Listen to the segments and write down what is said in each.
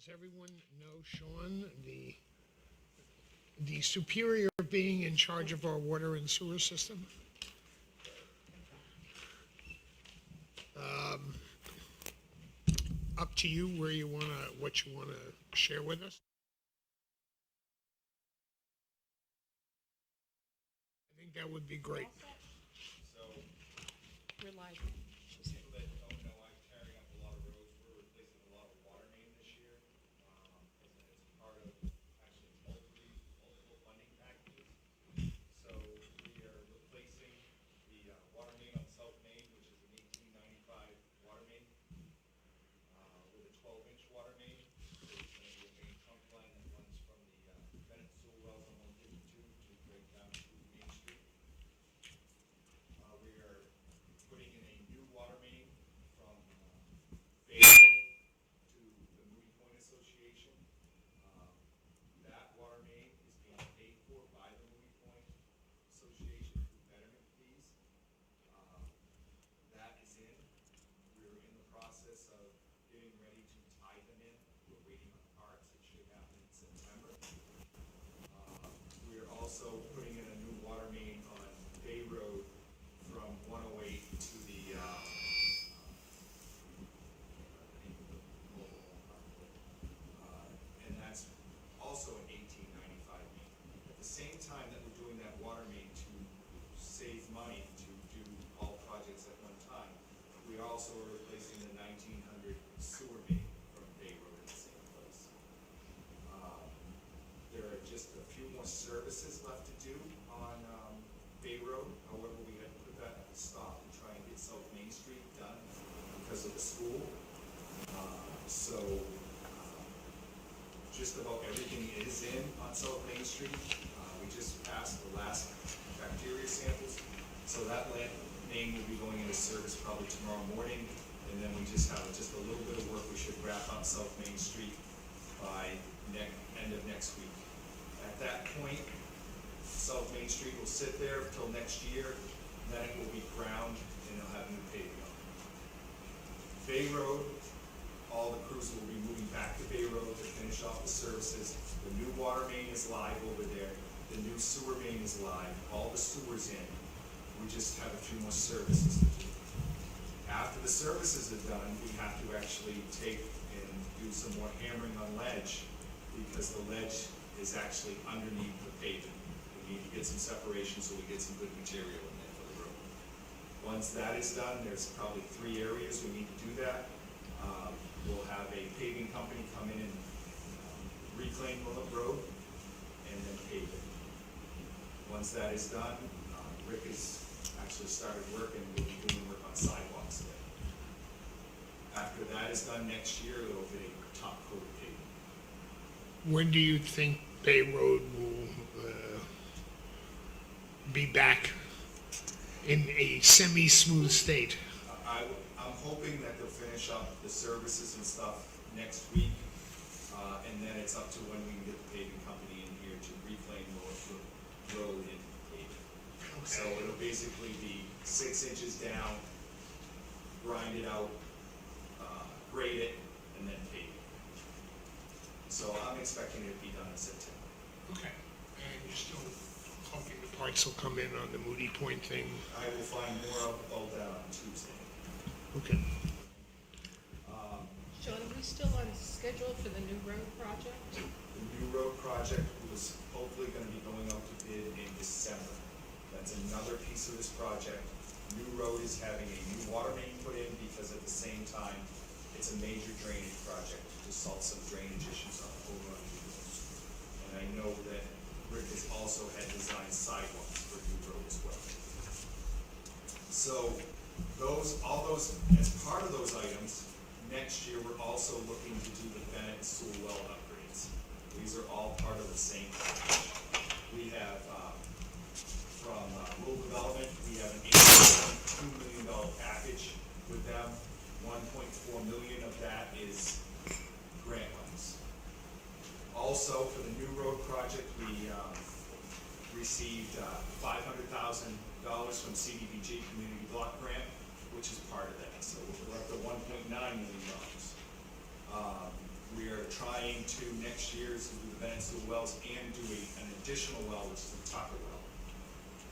Does everyone know Sean, the superior being in charge of our water and sewer system? Up to you what you wanna share with us. I think that would be great. So, We're live. for people that don't know, I'm tearing up a lot of roads. We're replacing a lot of water main this year. It's part of actually multiple funding packages. So we are replacing the water main on South Main, which is an 1895 water main, with a 12-inch water main. So it's going to be a main trunk line that runs from the Bennett Sewer Wells on 152 to right down to Beech Street. We are putting in a new water main from Bay Road to the Moody Point Association. That water main is being paid for by the Moody Point Association through betterment fees. That is in. We're in the process of getting ready to tie them in. We're waiting on parts. It should happen in September. We are also putting in a new water main on Bay Road from 108 to the and that's also an 1895 main. At the same time that we're doing that water main to save money to do all projects at one time, we also are replacing the 1900 sewer main from Bay Road in the same place. There are just a few more services left to do on Bay Road. However, we had to put that at the stop and try and get South Main Street done because of the school. Just about everything is in on South Main Street. We just passed the last bacteria samples. So that main will be going into service probably tomorrow morning. And then we just have just a little bit of work we should wrap up South Main Street by end of next week. At that point, South Main Street will sit there until next year, then it will be ground and it'll have new paving on it. Bay Road, all the crews will be moving back to Bay Road to finish off the services. The new water main is live over there. The new sewer main is live. All the sewer's in. We just have a few more services to do. After the services are done, we have to actually take and do some more hammering on ledge because the ledge is actually underneath the pavement. We need to get some separation so we get some good material in there for the road. Once that is done, there's probably 3 areas we need to do that. We'll have a paving company come in and reclaim the road and then pave it. Once that is done, Rick has actually started work and we'll be doing work on sidewalks there. After that is done next year, it'll be top coat paving. When do you think Bay Road will be back in a semi-smooth state? I'm hoping that they'll finish up the services and stuff next week, and then it's up to when we can get the paving company in here to reclaim the road and pave it. Okay. So it'll basically be 6 inches down, grind it out, grade it, and then pave it. So I'm expecting it to be done in September. Okay. And you're still hoping the parts will come in on the Moody Point thing? I will find more out about that on Tuesday. Okay. Sean, are we still on schedule for the new road project? The new road project was hopefully going to be going out to bid in December. That's another piece of this project. New road is having a new water main put in because at the same time, it's a major drainage project to solve some drainage issues on over on New Road. And I know that Rick has also had designed sidewalks for New Road as well. So all those, as part of those items, next year we're also looking to do the Bennett Sewer Well upgrades. These are all part of the same package. We have, from rural development, we have an $8.2 million package with them. 1.4 million of that is grant monies. Also, for the new road project, we received $500,000 from CDBG Community Block Grant, which is part of that. So we're up to $1.9 million. We are trying to, next year, is to do the Bennett Sewer wells and do an additional well, which is the Tucker well.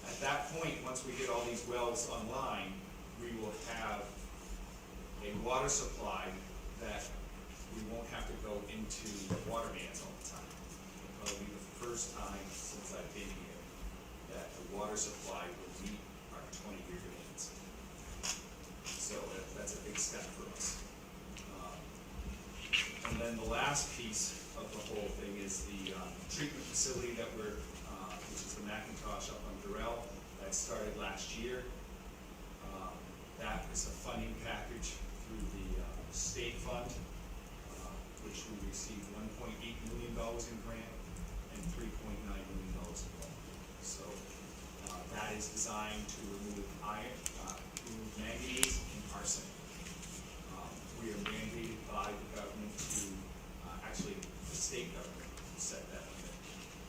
At that point, once we get all these wells online, we will have a water supply that we won't have to go into water mains all the time. It'll be the first time since I've been here that the water supply will meet our 20-year demands. So that's a big step for us. And then the last piece of the whole thing is the treatment facility that which is the McIntosh up on Durrell. That started last year. That is a funding package through the state fund, which we received $1.8 million in grant and $3.9 million in loan. So that is designed to remove iron, remove manganese and arsenic. We are mandated by the government to, actually the state government set that limit,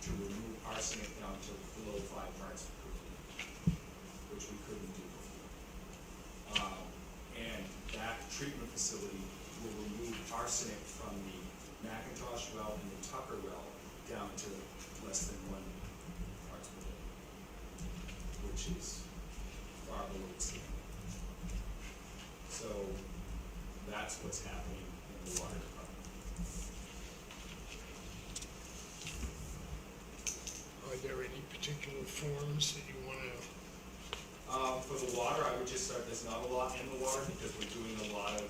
to remove arsenic down to below 5 parts per million, which we couldn't do before. And that treatment facility will remove arsenic from the McIntosh well and the Tucker well down to less than 1 parts per million, which is far below the standard. So that's what's happening in the water department. Are there any particular forms that you want to? For the water, I would just start, there's not a lot in the water because we're doing a lot of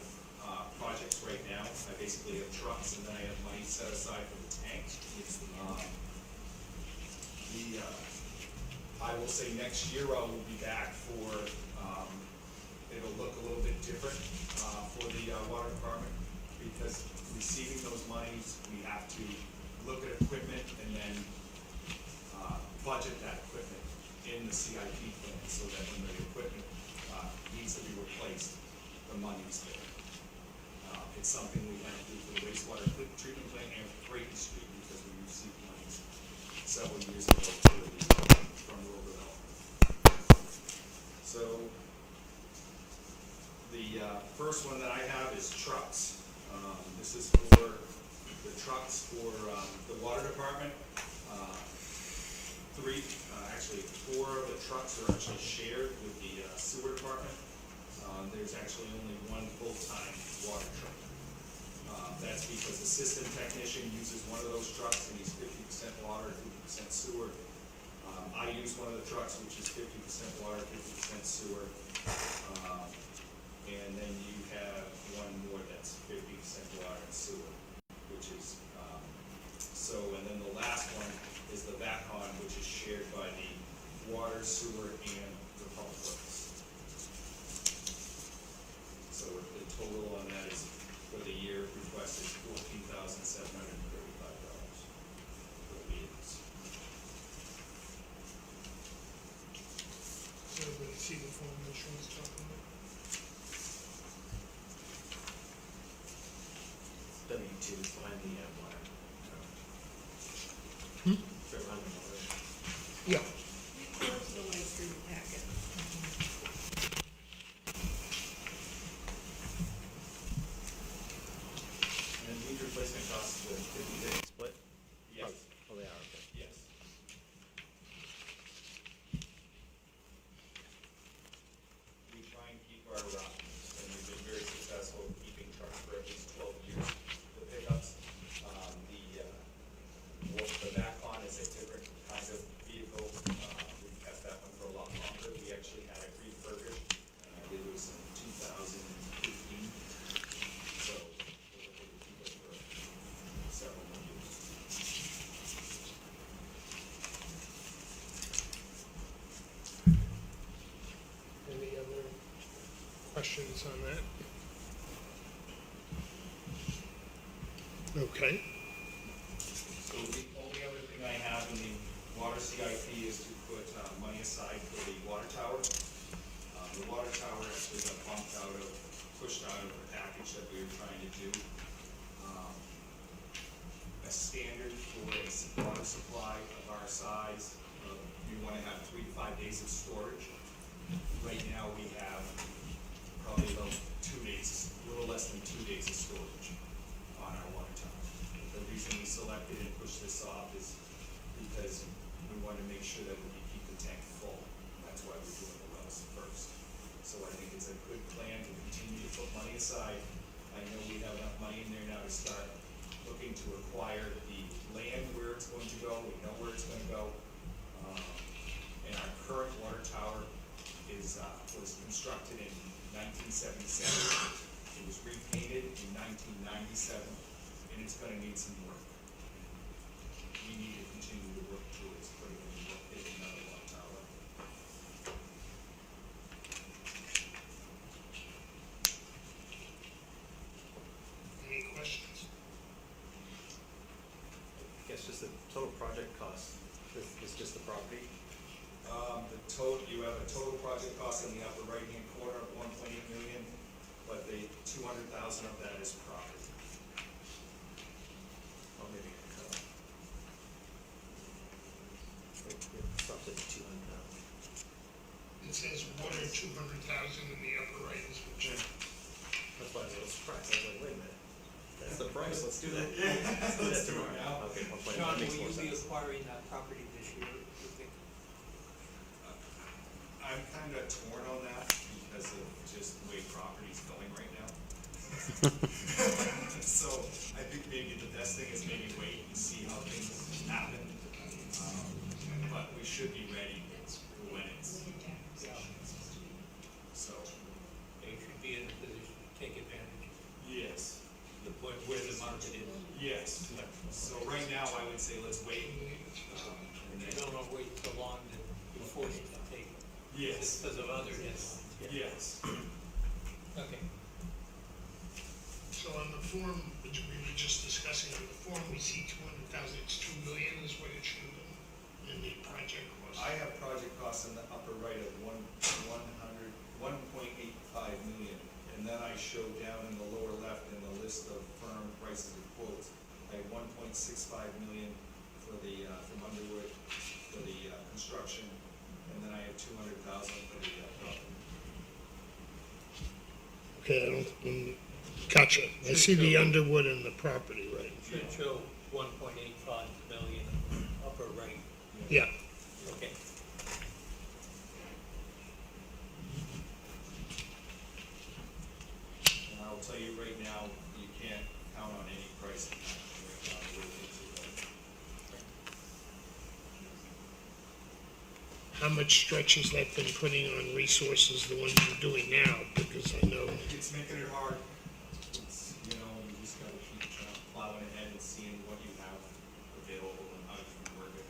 projects right now. I basically have trucks and then I have money set aside for the tank. I will say next year I will be back for, it'll look a little bit different for the water department because receiving those monies, we have to look at equipment and then budget that equipment in the CIP plan so that when the equipment needs to be replaced, the money's there. It's something we had to do for the wastewater treatment plant and for Beech Street because we received monies several years ago from Roadways. So the first one that I have is trucks. This is for the trucks for the water department. Actually 4 of the trucks are actually shared with the sewer department. There's actually only 1 full-time water truck. That's because the system technician uses one of those trucks and he's 50% water, 50% sewer. I use one of the trucks which is 50% water, 50% sewer. And then you have 1 more that's 50% water and sewer, which is, and then the last one is the VACON, which is shared by the water, sewer, and the public works. So the total on that is, for the year requested, $14,735 for the vehicles. So everybody see the form that Sean's talking about? W-2 behind the water. Hmm? Behind the water. Yeah. Where's the way through the packet? And these replacement costs, the 50/50 split? Yes. Oh, they are, okay. Yes. We try and keep our, and we've been very successful in keeping trucks for at least 12 years. The pickups, the VACON is a different kind of vehicle. We've kept that one for a lot longer. We actually had it refurbished, and I believe it was in 2015. So we're looking to keep it for several more years. Any other questions on that? Okay. So the only other thing I have in the water CIP is to put money aside for the water tower. The water tower actually got pushed out of the package that we were trying to do. A standard for a water supply of our size, you want to have 3 to 5 days of storage. Right now we have probably about 2 days, a little less than 2 days of storage on our water tower. selected and pushed this off is because we want to make sure that we can keep the tank full. That's why we're doing the wells first. So I think it's a good plan to continue to put money aside. I know we have enough money in there now to start looking to acquire the land where it's going to go. We know where it's going to go. And our current water tower was constructed in 1977. It was repainted in 1997, and it's gonna need some work. We need to continue to work towards putting in another water tower. Any questions? I guess just the total project cost is just the property. You have a total project cost in the upper right-hand corner of 1.8 million, but the 200,000 of that is property. Or maybe it stops at 200,000. It says water 200,000 in the upper right is what you. That's why I was a little surprised. I was like, wait a minute. That's the price. Let's do that. Yeah, let's do it now. Okay, 1.8. John, That makes will more you be sense. acquiring that property this year, you think? I'm kind of torn on that because of just the way property's going right now. So I think maybe the best thing is maybe wait and see how things happen. But we should be ready when it's, so, They should be in a position to take advantage yes, of the point where the market is. yes. So right now, I would say let's wait. And You then, don't want to wait so long that you're forced to take it yes, because of other deadlines. yes. Okay. So on the form, which we were just discussing, on the form, we see 200,000, it's 2 million is what it should have been in the project cost. I have project costs in the upper right of 1.85 million. And then I show down in the lower left in the list of firm prices and quotes, I have 1.65 million for the, from Underwood for the construction, and then I have 200,000 for the property. Okay, I don't, gotcha. I see the Underwood and the property, right? Should show 1.85 million upper right. Yeah, Okay. And I'll tell you right now, you can't count on any pricing right now, the way things are going. how much stretch has that been putting on resources, the ones you're doing now? Because I know, It's making it hard. It's, you know, you just gotta keep plowing ahead and seeing what you have available and how you can work it.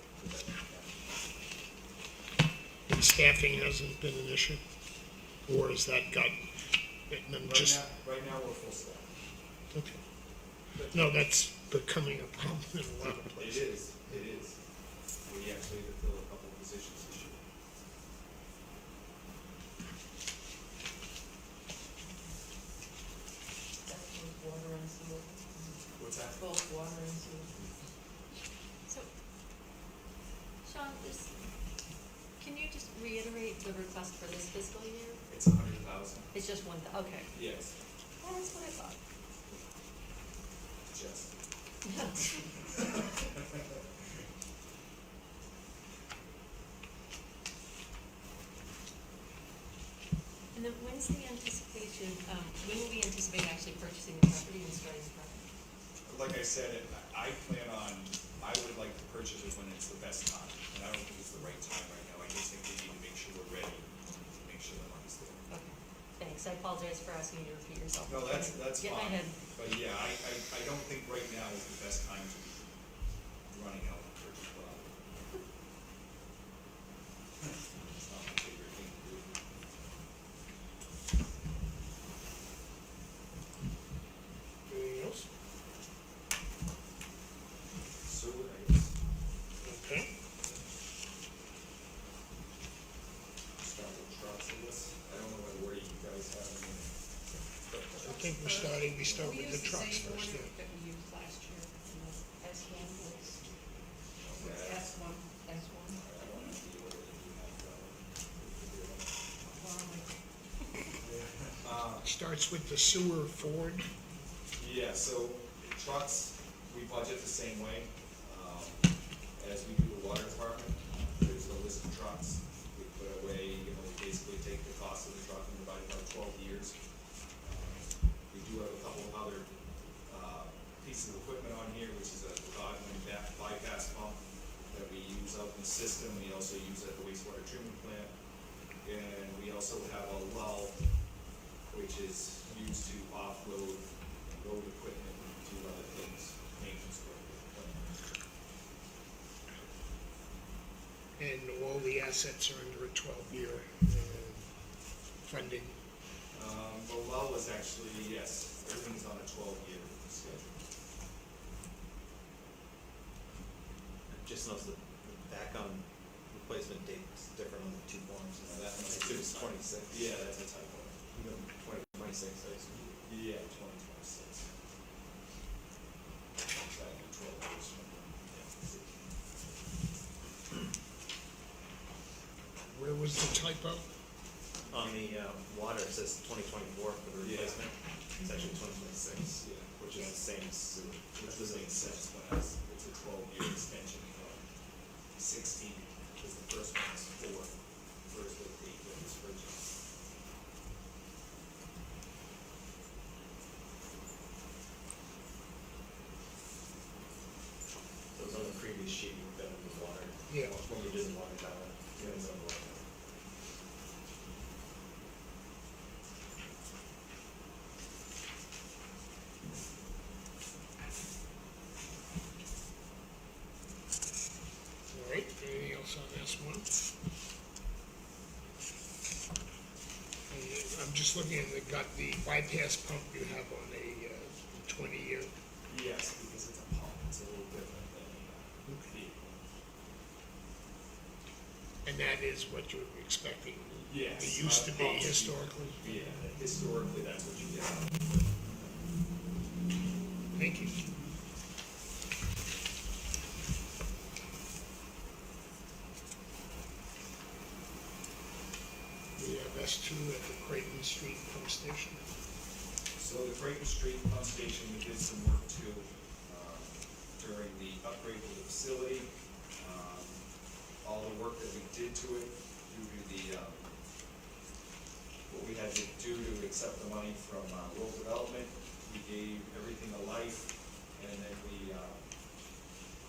and staffing hasn't been an issue? Or has that got, just, Right now, we're full staff. okay. No, that's becoming a problem in a lot of It places. is. We actually had to fill a couple of positions this year. Both water and sewer, What's that? both water and sewer. So, Sean, can you just reiterate the request for this fiscal year? It's 100,000. It's just one, okay. Yes, Oh, that's what I thought. just. And then when's the anticipation, when will we anticipate actually purchasing the property and starting the project? Like I said, I plan on, I would like to purchase it when it's the best time. And I don't think it's the right time right now. I just think we need to make sure we're ready, to make sure the money's there. Okay, thanks. I apologize for asking you to repeat yourself. No, that's Get my fine. head. But yeah, I don't think right now is the best time to be running out and purchase property. It's not my favorite thing to do. Anything else? Sewer, I guess. Okay. Start with trucks, I guess. I don't know what order you guys have in there. I think we start with the trucks first, yeah. That we used last year, S one was, Yeah. S one, S one. I don't know the order that you have, Starts with the sewer Ford. Yeah, so trucks, we budget the same way, as we do the water department. There's a list of trucks, we put away, we basically take the cost of the truck and divide it by 12 years. We do have a couple of other, pieces of equipment on here, which is a Godwin bypass pump that we use out in the system. We also use at the wastewater treatment plant. And we also have a lull, which is used to offload road equipment and do other things, maintenance work. And all the assets are under a 12-year funding. The lull is actually, yes, everything's on a 12-year schedule. Just notice the back on replacement date is different on the two forms. That one's It was 26. Yeah, that's a typo. You know, 2026, I assume. Yeah, 2026. Exactly 12 years from now. Where was the typo? On the water, it says 2024 for the Yeah. replacement. It's actually 2026, Yeah. which is the same as sewer. Which doesn't make sense, but it's a 12-year extension from 16, because the first one is 4, first with 8 that was purchased. So it was on the previous sheet, you got the water. Yeah. When we did the water tower, it was on the water. All right, anything else on this one? I'm just looking at the bypass pump you have on a 20-year. Yes, because it's a pump, it's a little different than a vehicle. And that is what you're expecting? Yes. It used to be Pumps, historically? Yeah, historically, that's what you get. Thank you. We have S2 at the Creighton Street pump station. So the Creighton Street pump station, we did some work too, during the upgrade to the facility. All the work that we did to it, due to the, what we had to do to accept the money from, rural development, we gave everything a life, and then we,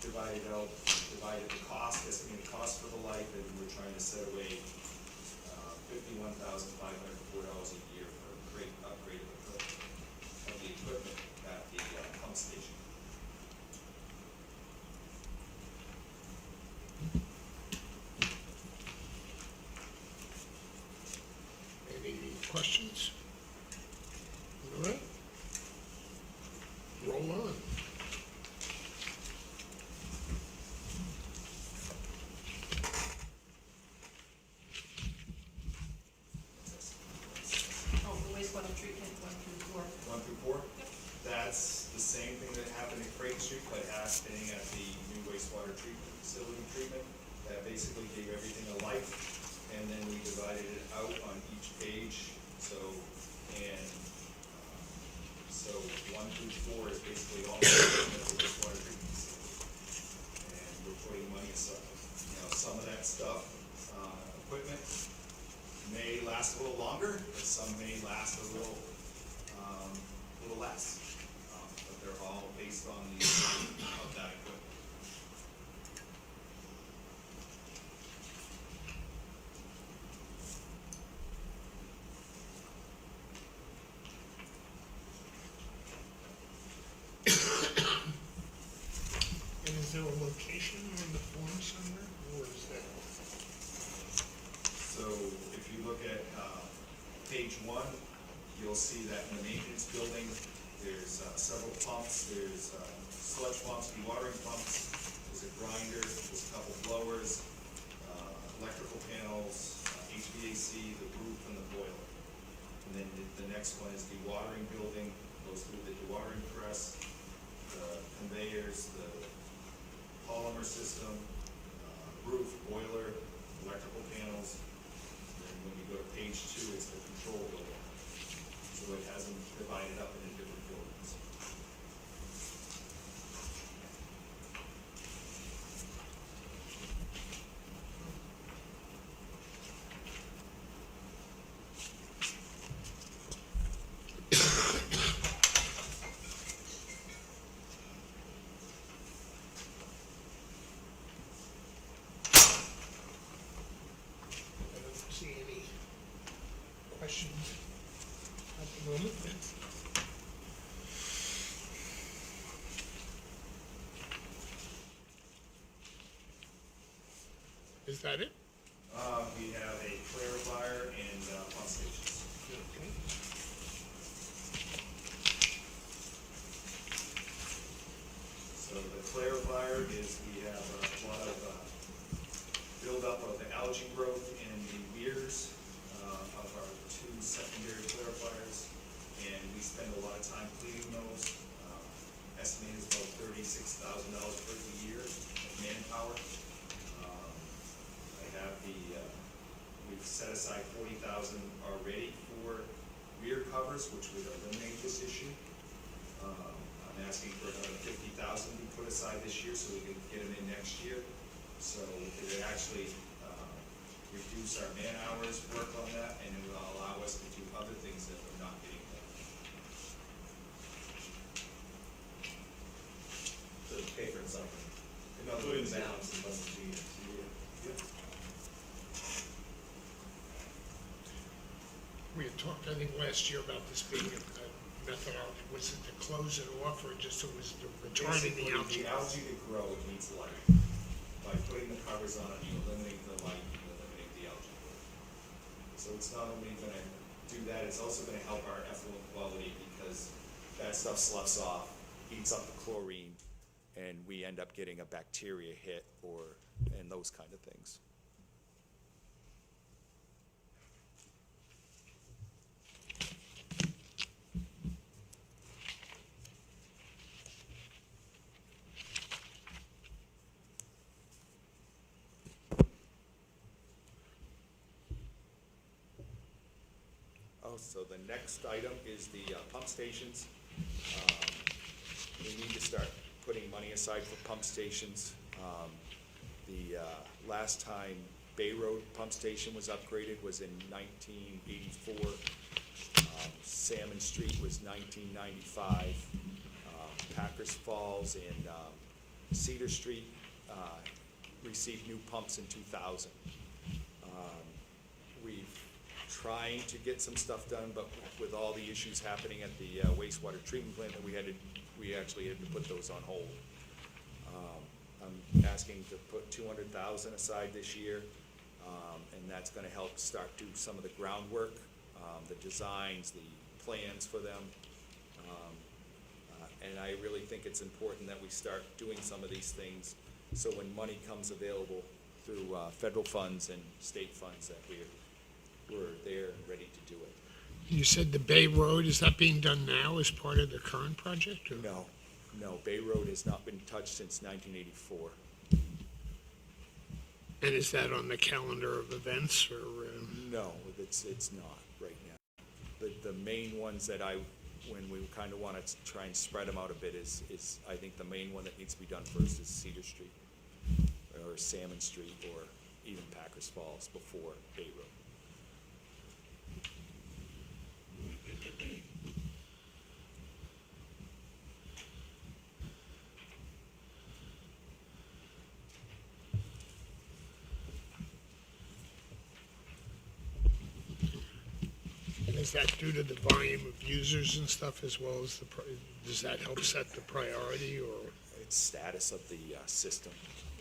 divided the cost, estimated cost for the life, and we were trying to set away, $51,504 a year for a great upgrade of the equipment at the pump station. Any questions? All right. Roll on. Oh, the wastewater treatment, 1 through 4. 1 through 4? That's the same thing that happened at Creighton Street, but happening at the new wastewater treatment facility treatment. That basically gave everything a life, and then we divided it out on each page. So 1 through 4 is basically all the equipment at the wastewater treatment facility. And we're putting money aside. Some of that stuff, equipment may last a little longer, but some may last a little less. But they're all based on the age of that equipment. And is there a location on the form somewhere, or is that? So if you look at page 1, you'll see that in the maintenance building, there's several pumps. There's sludge pumps, dewatering pumps, there's a grinder, there's a couple blowers, electrical panels, HVAC, the roof, and the boiler. And then the next one is dewatering building, goes through the dewatering press, the conveyors, the polymer system, roof, boiler, electrical panels. And when you go to page 2, it's the control building. So it has them divided up into different buildings. questions at the moment. Is that it? We have a clarifier and pump stations. Okay. So the clarifier is we have a lot of buildup of the algae growth in the weirs of our two secondary clarifiers, and we spend a lot of time cleaning those. Estimated is about $36,000 per year of manpower. I have we've set aside $40,000 already for weir covers, which would eliminate this issue. I'm asking for another $50,000 to be put aside this year so we can get them in next year. So it would actually reduce our man hours work on that, and it will allow us to do other things that we're not getting done. So to pay for something. In other Including words, balance in less than 2 years. Yep. We had talked, I think, last year about this being a methodology. Was it to close it off, or just it was the retarding the algae? The algae to grow, it needs light. By putting the covers on it, you eliminate the light, you eliminate the algae growth. So it's not only gonna do that, it's also gonna help our effluent quality, because that stuff sloughs off, eats up the chlorine, and we end up getting a bacteria hit and those kind of things. So the next item is the pump stations. We need to start putting money aside for pump stations. The last time Bay Road Pump Station was upgraded was in 1984. Salmon Street was 1995. Packers Falls and Cedar Street received new pumps in 2000. We've trying to get some stuff done, but with all the issues happening at the wastewater treatment plant, that we actually had to put those on hold. I'm asking to put $200,000 aside this year, and that's gonna help start do some of the groundwork, the designs, the plans for them. And I really think it's important that we start doing some of these things, so when money comes available through federal funds and state funds, that we're there and ready to do it. You said the Bay Road, is that being done now as part of the current project? Or? No, Bay Road has not been touched since 1984. And is that on the calendar of events, or? No, it's not right now. The main ones that when we kind of want to try and spread them out a bit is I think the main one that needs to be done first is Cedar Street, or Salmon Street, or even Packers Falls before Bay Road. Is that due to the volume of users and stuff, as well as does that help set the priority, or? It's status of the system.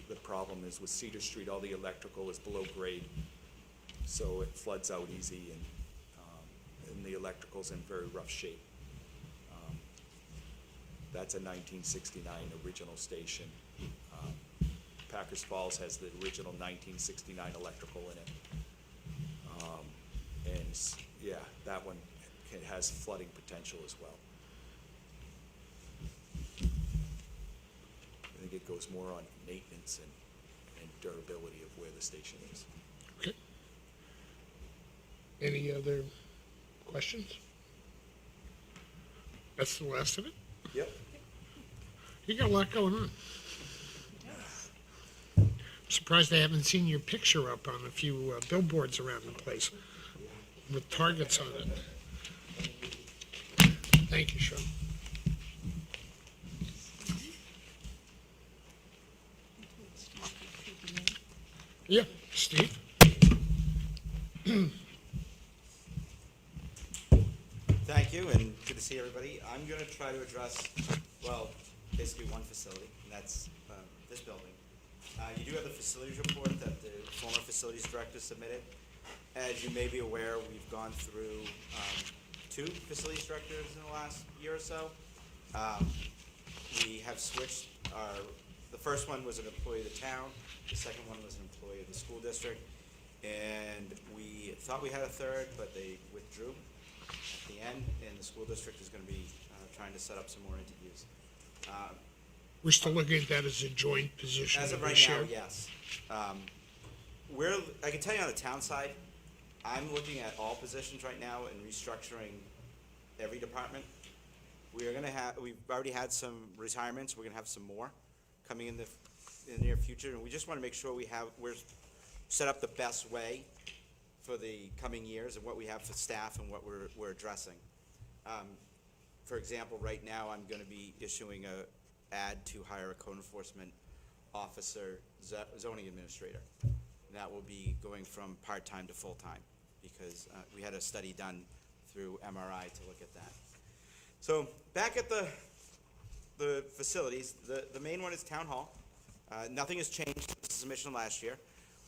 The problem is with Cedar Street, all the electrical is below grade, so it floods out easy, and the electrical's in very rough shape. That's a 1969 original station. Packers Falls has the original 1969 electrical in it. Yeah, that one has flooding potential as well. I think it goes more on maintenance and durability of where the station is. Okay. Any other questions? That's the last of it? Yep. You got a lot going on. I'm surprised I haven't seen your picture up on a few billboards around the place with targets on it. Thank you, Sean. Yeah, Steve? thank you, and good to see everybody. I'm gonna try to address, well, basically one facility, and that's this building. You do have the facilities report that the former facilities director submitted. As you may be aware, we've gone through 2 facilities directors in the last year or so. We have switched the first one was an employee of the town, the second one was an employee of the school district, and we thought we had a third, but they withdrew at the end, and the school district is gonna be trying to set up some more interviews. We're still looking at that as a joint position. As of that we right now, share. yes. I can tell you on the town side, I'm looking at all positions right now and restructuring every department. We've already had some retirements, we're gonna have some more coming in the near future, and we just wanna make sure we're set up the best way for the coming years and what we have for staff and what we're addressing. For example, right now, I'm gonna be issuing a ad to hire a code enforcement officer, zoning administrator. And that will be going from part-time to full-time, because we had a study done through MRI to look at that. So, back at the facilities, the main one is Town Hall. Nothing has changed since the submission last year.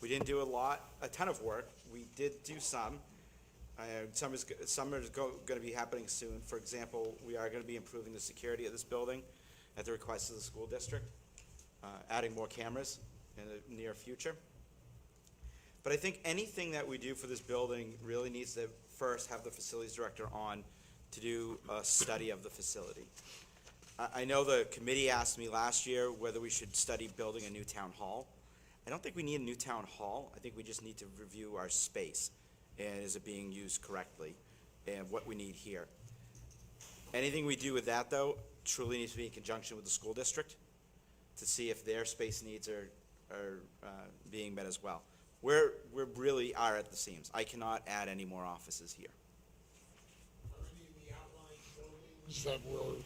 We didn't do a ton of work. We did do some. Some is gonna be happening soon. For example, we are gonna be improving the security of this building at the request of the school district, adding more cameras in the near future. But I think anything that we do for this building really needs to first have the facilities director on to do a study of the facility. I know the committee asked me last year whether we should study building a new town hall. I don't think we need a new town hall. I think we just need to review our space, and is it being used correctly, and what we need here. Anything we do with that, though, truly needs to be in conjunction with the school district to see if their space needs are being met as well. We really are at the seams. I cannot add any more offices here. Are any of the outlying buildings that will,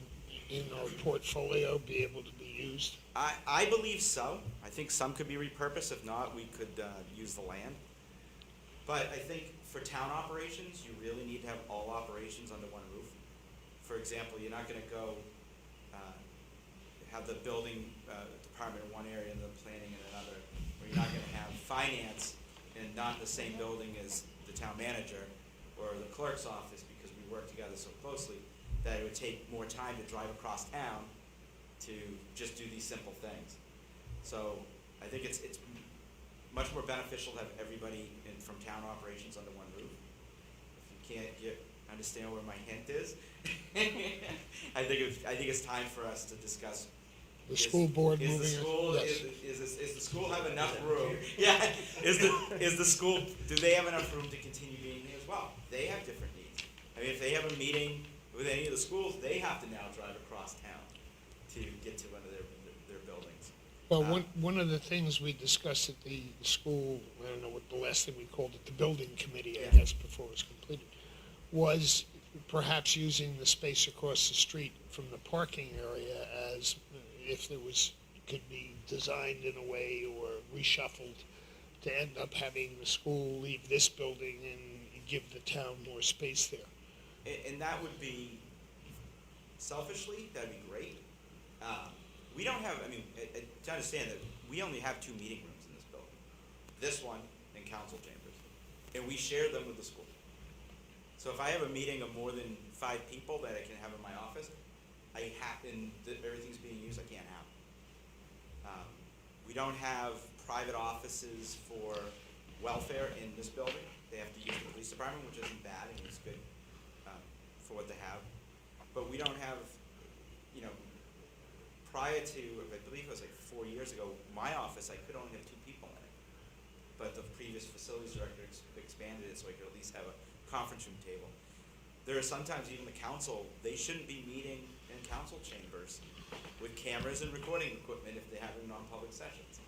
in our portfolio, be able to be used? I believe so. I think some could be repurposed. If not, we could use the land. But I think for town operations, you really need to have all operations under one roof. For example, you're not gonna go have the building department in one area and the planning in another, or you're not gonna have finance and not in the same building as the town manager or the clerk's office, because we work together so closely that it would take more time to drive across town to just do these simple things. So I think it's much more beneficial to have everybody from town operations under one roof. If you can't understand where my hint is, I think it's time for us to discuss. The school board moving Is the school have enough room? Yeah, is the school, do they have enough room to continue being there as well? They have different needs. I mean, if they have a meeting with any of the schools, they have to now drive across town to get to one of their buildings. Well, one of the things we discussed at the school, I don't know what the last thing we called it, the building committee, I Yeah. guess, before it was completed, was perhaps using the space across the street from the parking area as if there could be designed in a way or reshuffled to end up having the school leave this building and give the town more space there. And that would be, selfishly, that'd be great. We don't have, I mean, to understand that we only have 2 meeting rooms in this building. This one and council chambers. And we share them with the school. So if I have a meeting of more than 5 people that I can have in my office, everything's being used, I can't have it. We don't have private offices for welfare in this building. They have to use the police department, which isn't bad, and it's good for what they have. But we don't have, prior to, I believe it was like 4 years ago, my office, I could only have 2 people in it. But the previous facilities director expanded it so I could at least have a conference room table. There are sometimes even the council, they shouldn't be meeting in council chambers with cameras and recording equipment if they're having non-public sessions.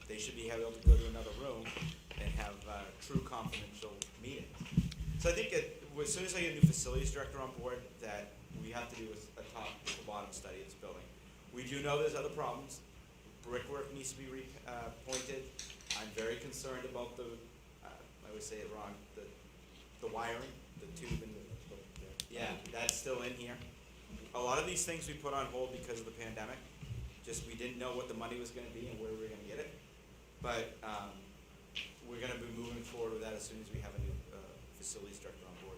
They should be able to go to another room and have true confidential meetings. So I think as soon as I get a new facilities director on board, that we have to do a top to bottom study of this building. We do know there's other problems. Brickwork needs to be pointed. I'm very concerned about I would say it wrong, the wiring, the tube and yeah, That's still in here. A lot of these things we put on hold because of the pandemic. Just we didn't know what the money was gonna be and where we were gonna get it. But, we're gonna be moving forward with that as soon as we have a new, facilities director on board.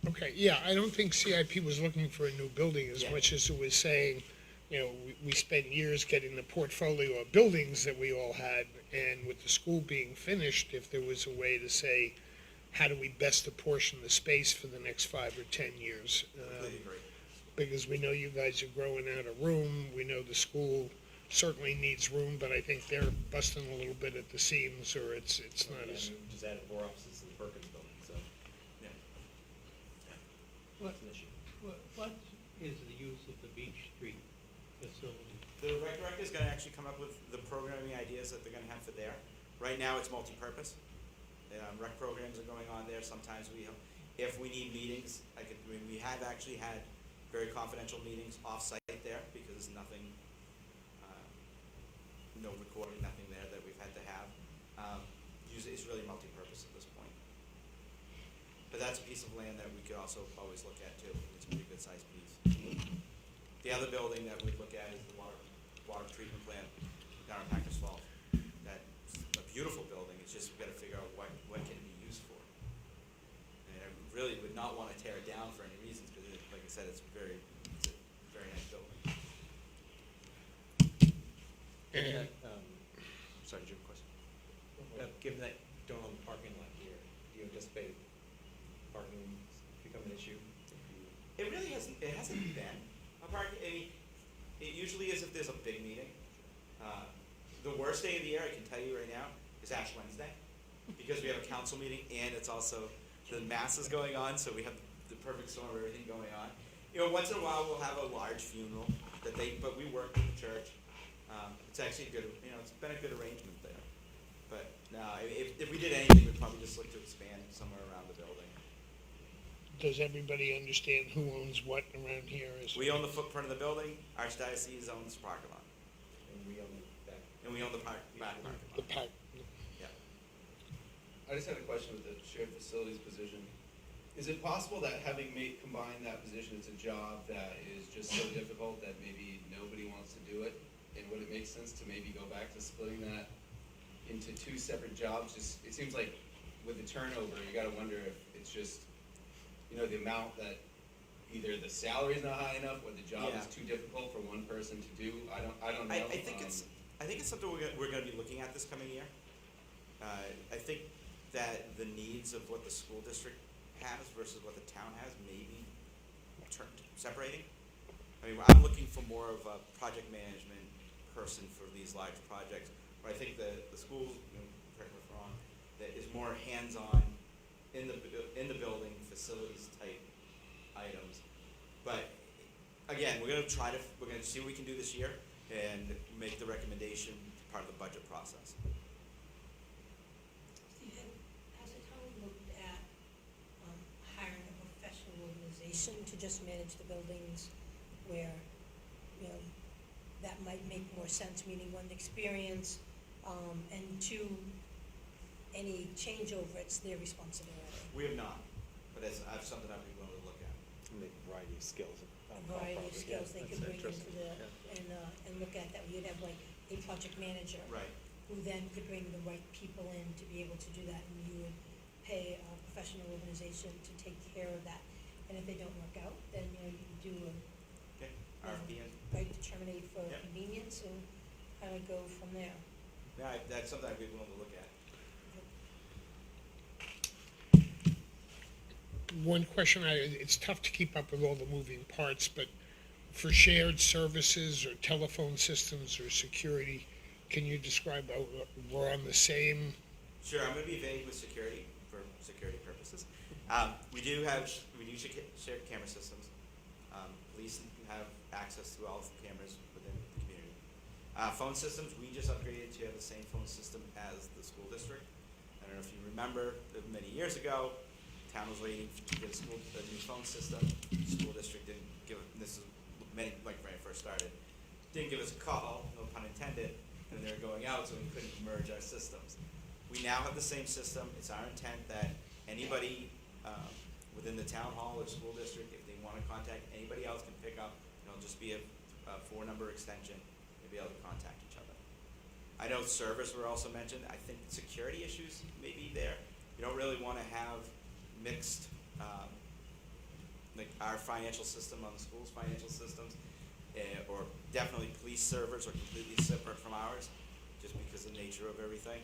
Okay, yeah, I don't think CIP was looking for a new building as Yeah. much as it was saying, you know, we spent years getting the portfolio of buildings that we all had, and with the school being finished, if there was a way to say, how do we best apportion the space for the next 5 or 10 years? Completely agree. Because we know you guys are growing out of room, we know the school certainly needs room, but I think they're busting a little bit at the seams, or it's not Yeah, as, we just added 4 offices to the Perkins building, so Yeah. What, what is the use of the Beech Street facility? The rec director is gonna actually come up with the programming ideas that they're gonna have for there. Right now, it's multi-purpose. Rec programs are going on there. Sometimes if we need meetings, we have actually had very confidential meetings off-site there because there's nothing, no recording, nothing there that we've had to have. Usually, it's really multi-purpose at this point. But that's a piece of land that we could also always look at too. It's a pretty good sized piece. The other building that we'd look at is the water treatment plant down in Packers Falls. That's a beautiful building, it's just we've gotta figure out what can it be used for. And I really would not wanna tear it down for any reasons, because like I said, it's a very nice building. given and, that, Sorry, did you have a question? given that you don't own the parking lot here, do you anticipate parking become an issue? It really hasn't been a park, it usually is if there's a big meeting. The worst day of the year, I can tell you right now, is Ash Wednesday, because we have a council meeting and it's also, the mass is going on, so we have the perfect storm of everything going on. You know, once in a while, we'll have a large funeral but we work with the church. It's actually a good, it's been a good arrangement there. But no, if we did anything, we'd probably just look to expand somewhere around the building. does everybody understand who owns what around here? We own the footprint of the building, Archdiocese owns the parking lot, And we own that. and we own the back parking The lot. pack, Yeah. I just had a question with the shared facilities position. Is it possible that having combined that position, it's a job that is just so difficult that maybe nobody wants to do it? And would it make sense to maybe go back to splitting that into 2 separate jobs? Just, it seems like with the turnover, you gotta wonder if it's just, the amount that either the salary's not high enough or the job is Yeah. too difficult for one person to do. I don't know. I think it's something we're gonna be looking at this coming year. I think that the needs of what the school district has versus what the town has may be separating. I mean, I'm looking for more of a project management person for these large projects, where I think the schools, correct me if I'm wrong, that is more hands-on in the building, facilities type items. But again, we're gonna see what we can do this year and make the recommendation part of the budget process. Stephen, has the town looked at hiring a professional organization to just manage the buildings where, that might make more sense, meaning one, experience, and 2, any changeover, it's their responsibility. We have not, but that's something I'd be willing to look at. Make a variety of skills. A variety of skills they could bring into and look at that. You'd have like a project manager. Right. Who then could bring the right people in to be able to do that, and you would pay a professional organization to take care of that. And if they don't work out, then, you do Okay, RFP in. terminate for Yep. convenience and kind of go from there. Yeah, that's something I'd be willing to look at. one question, it's tough to keep up with all the moving parts, but for shared services or telephone systems or security, can you describe, we're on the same? Sure, I'm gonna be vague with security, for security purposes. We do share camera systems. Police have access to all the cameras within the community. Phone systems, we just upgraded to have the same phone system as the school district. I don't know if you remember, many years ago, town was waiting to get a new phone system. School district didn't give it, this is when I first started, didn't give us a call, no pun intended, and they were going out, so we couldn't merge our systems. We now have the same system. It's our intent that anybody within the town hall or school district, if they wanna contact, anybody else can pick up, it'll just be a 4-number extension, you'll be able to contact each other. I know servers were also mentioned, I think security issues may be there. You don't really wanna have mixed, like our financial system on the school's financial systems, or definitely police servers are completely separate from ours, just because of the nature of everything.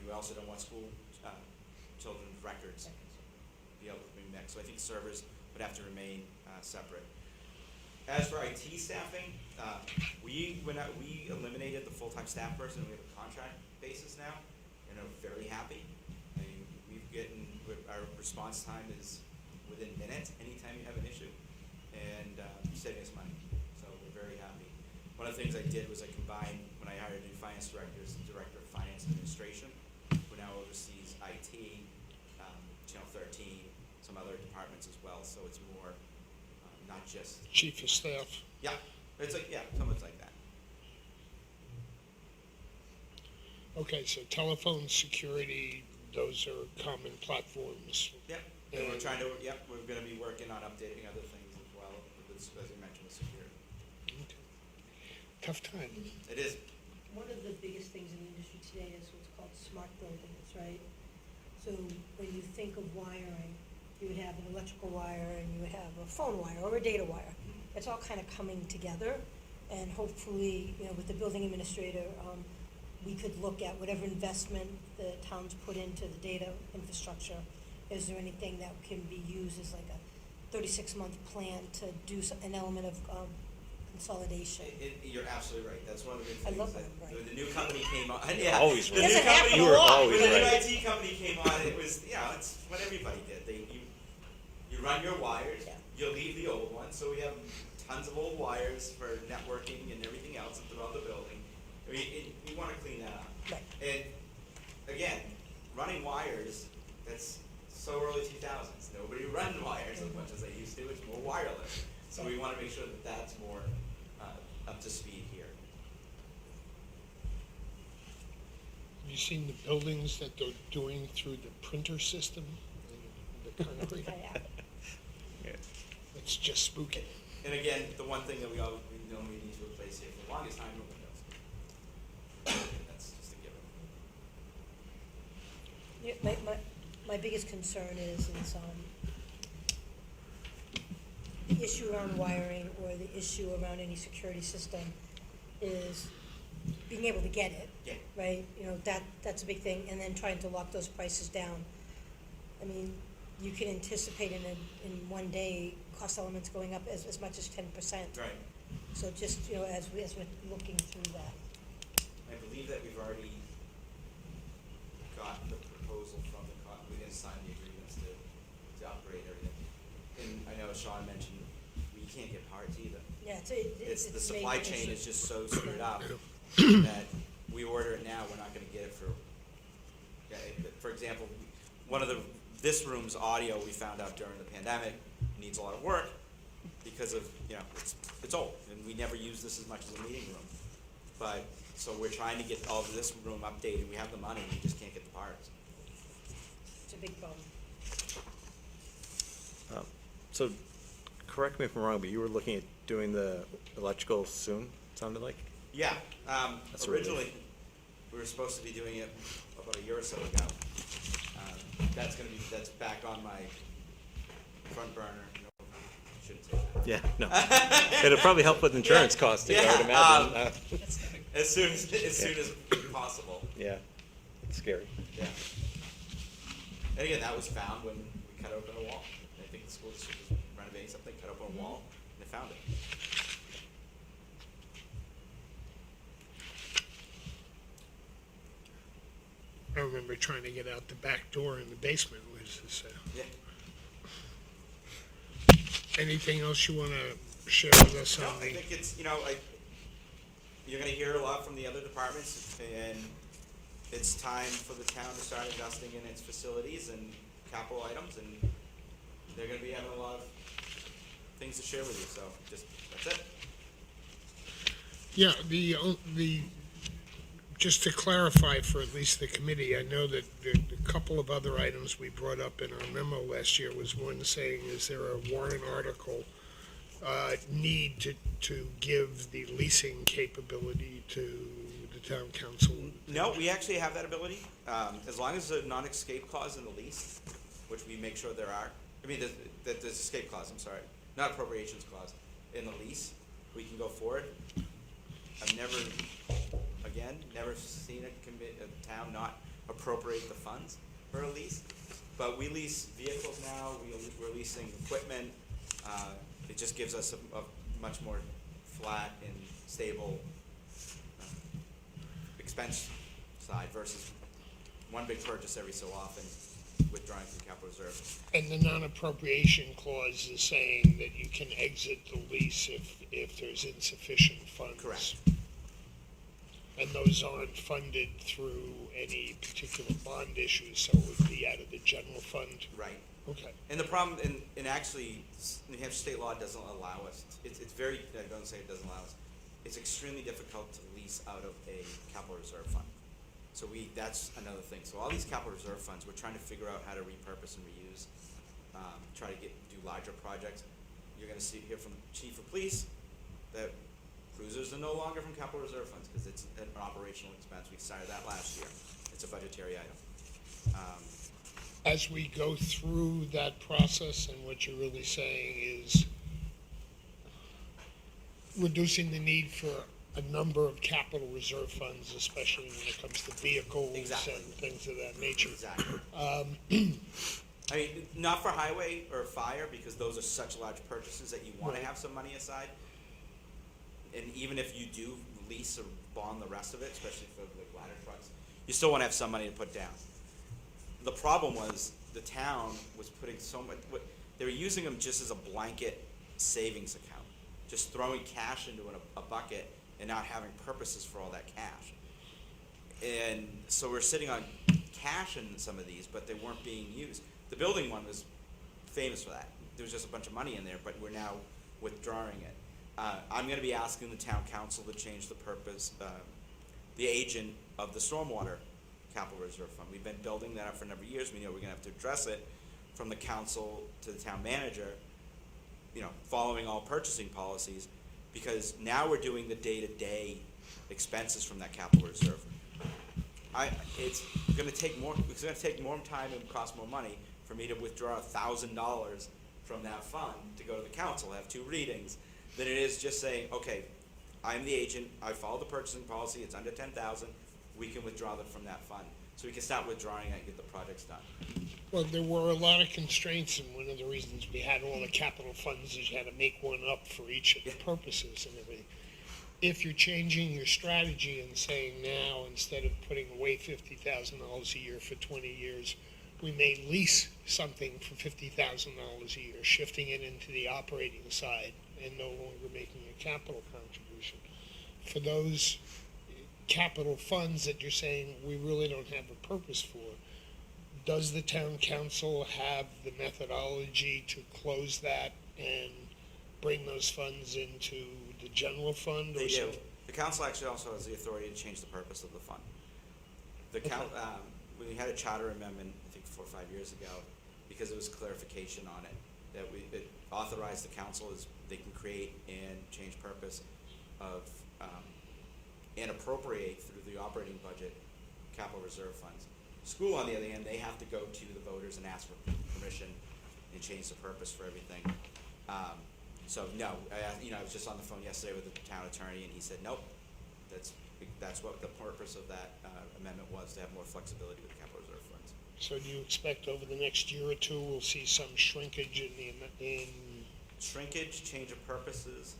You also don't want school, children's records be able to be mixed, so I think servers would have to remain, separate. As for IT staffing, we eliminated the full-time staff person, we have a contract basis now, and are very happy. I mean, our response time is within minutes, anytime you have an issue, and saving us money, so we're very happy. One of the things I did was I combined, when I hired a new finance director, as the director of finance administration, who now oversees IT, Channel 13, some other departments as well, so it's more, not just, Chief of Staff. yeah, it's like, yeah, someone's like that. Okay, so telephone security, those are common platforms. Yep, and we're trying to, we're gonna be working on updating other things as well, as you mentioned, with security. Okay. Tough time. It is, One of the biggest things in the industry today is what's called smart buildings, right? So when you think of wiring, you would have an electrical wire and you would have a phone wire or a data wire. It's all kind of coming together, and hopefully, with the building administrator, we could look at whatever investment the town's put into the data infrastructure. Is there anything that can be used as like a 36-month plan to do an element of consolidation? you're absolutely right, that's one of the big I things. love that that, right. The new company came on, yeah. Always the right. new Doesn't happen company- a lot. always When the new right. IT company came on, it was, it's what everybody did. You run your wires, Yeah. you leave the old ones, so we have tons of old wires for networking and everything else throughout the building. I mean, we wanna clean that up. Right. And again, running wires, that's so early 2000s. Nobody run wires as much as they used to. It's more wireless. So we want to make sure that that's more up to speed here. Have you seen the buildings that they're doing through the printer system in the country? I have. It's just spooky. And again, the one thing that we know we need to replace here for the longest time are windows. That's just a given. Yeah, my biggest concern is the issue around wiring or the issue around any security system is being able to get it. Yeah. Right? That's a big thing, and then trying to lock those prices down. I mean, you can anticipate in one day cost elements going up as much as 10%. Right. So just, as we're looking through that. I believe that we've already gotten the proposal from we didn't sign the agreements to upgrade everything. And I know Sean mentioned, we can't get parts either. Yeah, It's the a supply major chain issue. is just so screwed up that we order it now, we're not gonna get it for example, this room's audio, we found out during the pandemic, needs a lot of work because of, it's old, and we never use this as much as a meeting room. But, so we're trying to get all of this room updated, we have the money, we just can't get the parts. It's a big problem. So, correct me if I'm wrong, but you were looking at doing the electrical soon, sounded like? Yeah, That's a relief. originally, we were supposed to be doing it about a year or so ago. That's back on my front burner. No, I shouldn't say that. Yeah, no. It'll probably help with insurance costs, too, I would imagine. As soon as possible. Yeah, it's scary. Yeah. And again, that was found when we cut open a wall. I think the school district was renovating something, cut open a wall, and they found it. I remember trying to get out the back door in the basement. Yeah. Anything else you want to share with us No, on I the? think it's, you're gonna hear a lot from the other departments, and it's time for the town to start investing in its facilities and capital items, and they're gonna be having a lot of things to share with you, so that's it. Yeah, the Just to clarify for at least the committee, I know that a couple of other items we brought up in our memo last year was one saying, is there a warrant article need to give the leasing capability to the town council? No, we actually have that ability, as long as there's a non-escape clause in the lease, which we make sure there are. I mean, there's escape clause, I'm sorry, not appropriations clause, in the lease, we can go forward. I've never seen a town not appropriate the funds for a lease. But we lease vehicles now, we're leasing equipment. It just gives us a much more flat and stable expense side versus one big purchase every so often withdrawing from capital reserve. And the non-appropriation clause is saying that you can exit the lease if there's insufficient funds. Correct. And those aren't funded through any particular bond issues, so it would be out of the general fund? Right. Okay. And the problem, and actually, New Hampshire state law doesn't allow us, it's very, I don't say it doesn't allow us, it's extremely difficult to lease out of a capital reserve fund. So that's another thing. So all these capital reserve funds, we're trying to figure out how to repurpose and reuse, try to do larger projects. You're gonna hear from the chief of police that cruisers are no longer from capital reserve funds because it's an operational expense. We decided that last year. It's a budgetary item. As we go through that process, and what you're really saying is reducing the need for a number of capital reserve funds, especially when it comes to vehicles Exactly. and things of that nature. Exactly. I mean, not for highway or fire because those are such large purchases that you want Right. to have some money aside. And even if you do lease or bond the rest of it, especially for like ladder trucks, you still want to have some money to put down. The problem was the town was putting so much, they were using them just as a blanket savings account, just throwing cash into a bucket and not having purposes for all that cash. And so we're sitting on cash in some of these, but they weren't being used. The building one was famous for that. There was just a bunch of money in there, but we're now withdrawing it. I'm gonna be asking the town council to change the purpose, the agent of the stormwater capital reserve fund. We've been building that up for a number of years. We know we're gonna have to address it from the council to the town manager, following all purchasing policies, because now we're doing the day-to-day expenses from that capital reserve. It's gonna take more time and cost more money for me to withdraw $1,000 from that fund to go to the council, have 2 readings, than it is just saying, okay, I'm the agent, I follow the purchasing policy, it's under 10,000, we can withdraw them from that fund. So we can start withdrawing it and get the projects done. Well, there were a lot of constraints, and one of the reasons we had all the capital funds is you had to make one up for each of the purposes and everything. If you're changing your strategy and saying now, instead of putting away $50,000 a year for 20 years, we may lease something for $50,000 a year, shifting it into the operating side and no longer making a capital contribution. For those capital funds that you're saying we really don't have a purpose for, does the town council have the methodology to close that and bring those funds into the general fund? They or do. so- The council actually also has the authority to change the purpose of the fund. When we had a charter amendment, I think 4 or 5 years ago, because it was clarification on it, that it authorized the council as they can create and change purpose of, and appropriate through the operating budget capital reserve funds. School, on the other hand, they have to go to the voters and ask for permission and change the purpose for everything. So no, I was just on the phone yesterday with the town attorney, and he said, nope, that's what the purpose of that amendment was, to have more flexibility with the capital reserve funds. So do you expect over the next year or two we'll see some shrinkage in Shrinkage, change of purposes,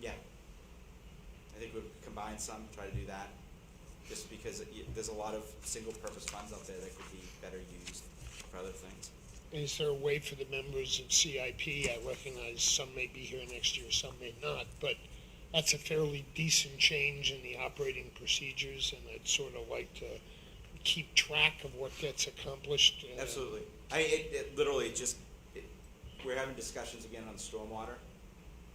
yeah. I think we'll combine some, try to do that, just because there's a lot of single-purpose funds out there that could be better used for other things. Is there a way for the members of CIP, I recognize some may be here next year, some may not, but that's a fairly decent change in the operating procedures, and I'd sort of like to keep track of what gets accomplished. Absolutely. Literally we're having discussions again on stormwater,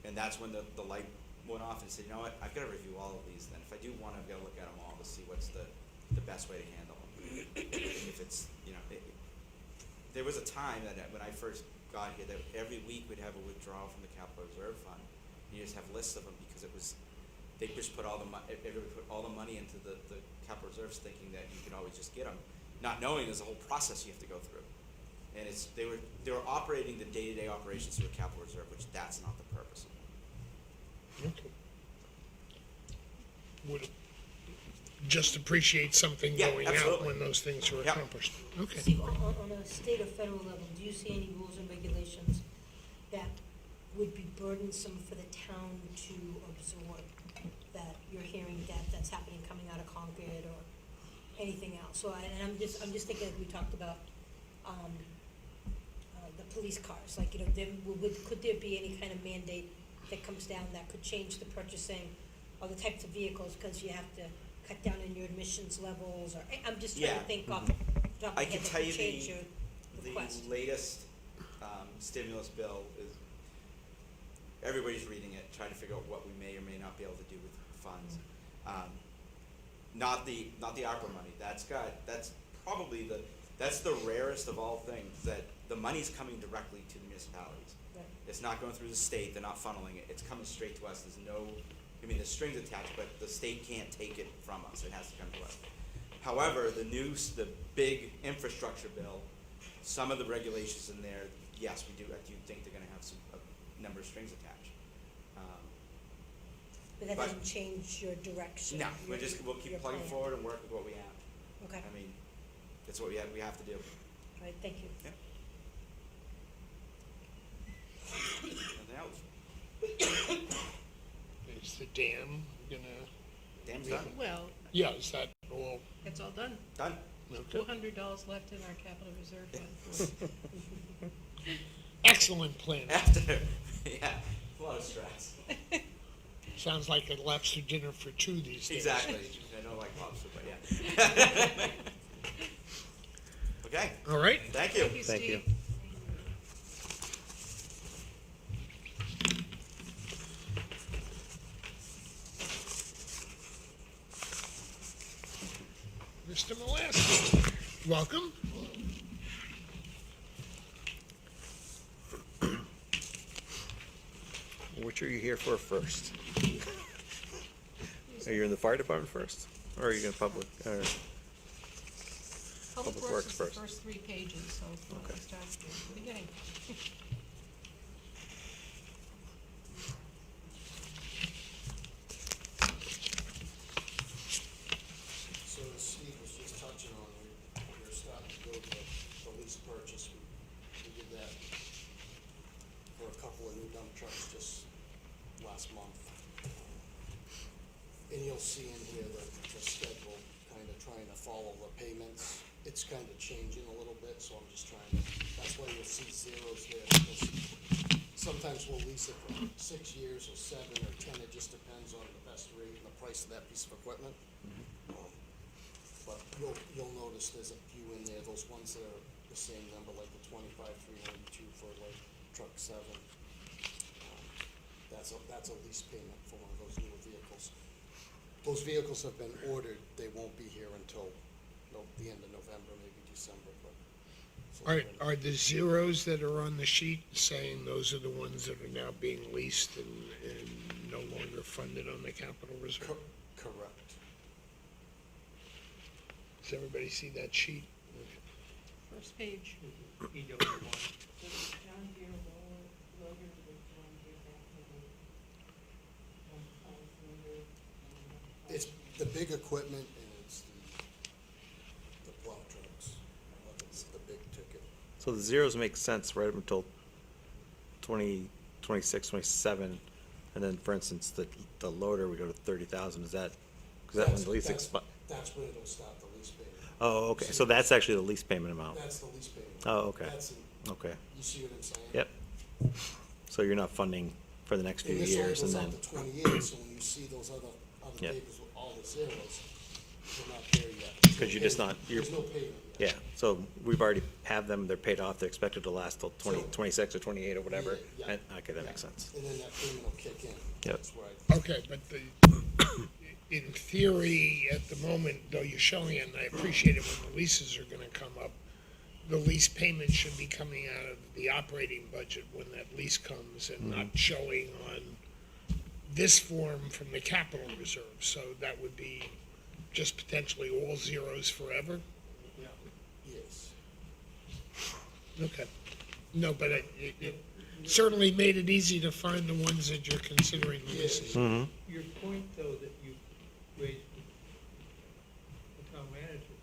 and that's when the light went off and said, you know what, I've gotta review all of these then. If I do one, I've gotta look at them all to see what's the best way to handle them. If it's, you know, there was a time that when I first got here, that every week we'd have a withdrawal from the capital reserve fund. You just have lists of them because it was, they just put all the everybody put all the money into the capital reserves thinking that you could always just get them, not knowing there's a whole process you have to go through. And they were operating the day-to-day operations through a capital reserve, which that's not the purpose of it. Okay. Would just appreciate something Yeah, going out absolutely. when those things are Yeah. accomplished. Okay. Steve, on a state or federal level, do you see any rules and regulations that would be burdensome for the town to absorb, that you're hearing that's happening coming out of Concord or anything else? So, and I'm just thinking, like we talked about, the police cars, like, you know, could there be any kind of mandate that comes down that could change the purchasing of the types of vehicles, because you have to cut down on your emissions levels, or, I'm just trying to think off the top of my I head can that tell could you change your the request. latest stimulus bill is, everybody's reading it, trying to figure out what we may or may not be able to do with funds. Not the ARPA money. That's probably that's the rarest of all things, that the money's coming directly to the municipalities. Right. It's not going through the state, they're not funneling it, it's coming straight to us. There's no, I mean, there's strings attached, but the state can't take it from us, it has to come to us. However, the big infrastructure bill, some of the regulations in there, yes, I do think they're gonna have a number of strings attached. But that but- doesn't change your direction. No, your- we'll keep your plugging plan. forward and work with what we have. Okay, I mean, that's what we have to do. all right, thank you. Yep. Nothing else? Is the dam gonna, Dam's done. Well, yeah, is that all it's all done. Done. $200 left in our capital reserve fund. Excellent plan. After, yeah, a lot of stress. Sounds like a lobster dinner for two these days. Exactly. I don't like lobster, but yeah. Okay. All right. Thank you. Thank you. Steve. Mr. Molaski, welcome. Which are you here for first? Are you in the fire department first, or are you in public, Public Works Works is the first. first 3 pages, so if you want Okay. to start from the beginning. So as Steve was just touching on, we're starting to go to the lease purchase. We did that for a couple of new dump trucks just last month. And you'll see in here the schedule, kind of trying to follow the payments. It's kind of changing a little bit, so I'm just trying to, that's why you'll see zeros there, because sometimes we'll lease it for 6 years or 7 or 10, it just depends on the best rate and the price of that piece of equipment. But you'll notice there's a few in there, those ones that are the same number, like the 25,392 for like truck 7. That's a lease payment for one of those newer vehicles. Those vehicles have been ordered, they won't be here until the end of November, maybe December, but. so Are the zeros that are on the sheet saying those are the ones that are now being leased and no longer funded on the capital reserve? Correct. Does everybody see that sheet? First page. EW1. John Deere loader with John Deere backhoe. It's the big equipment and it's the plow trucks, it's the big ticket. so the zeros make sense right up until 26, 27, and then, for instance, the loader, we go to 30,000, is that, because that one's lease expi- That's when it'll stop the lease payment. Oh, okay, so that's actually the lease payment amount. That's the lease payment. Oh, okay. Okay, You see what I'm saying? yep. So you're not funding for the next few And this years, and only then, goes out to 28, so when you see those other Yep. papers with all the zeros, they're not there yet. because you're just not, you're, There's no payment yet. yeah, So we've already have them, they're paid off, they're expected to last till 26 or 28 or whatever. Yeah. And- Okay, that makes sense. And then that payment will kick in. Yep. That's right. Okay, but in theory, at the moment, though you're showing it, and I appreciate it when the leases are gonna come up, the lease payment should be coming out of the operating budget when that lease comes and not showing on this form from the capital reserve. So that would be just potentially all zeros forever? Yes. Okay. No, but it certainly made it easy to find the ones that you're considering leases. Your point, though, that you raised with the town manager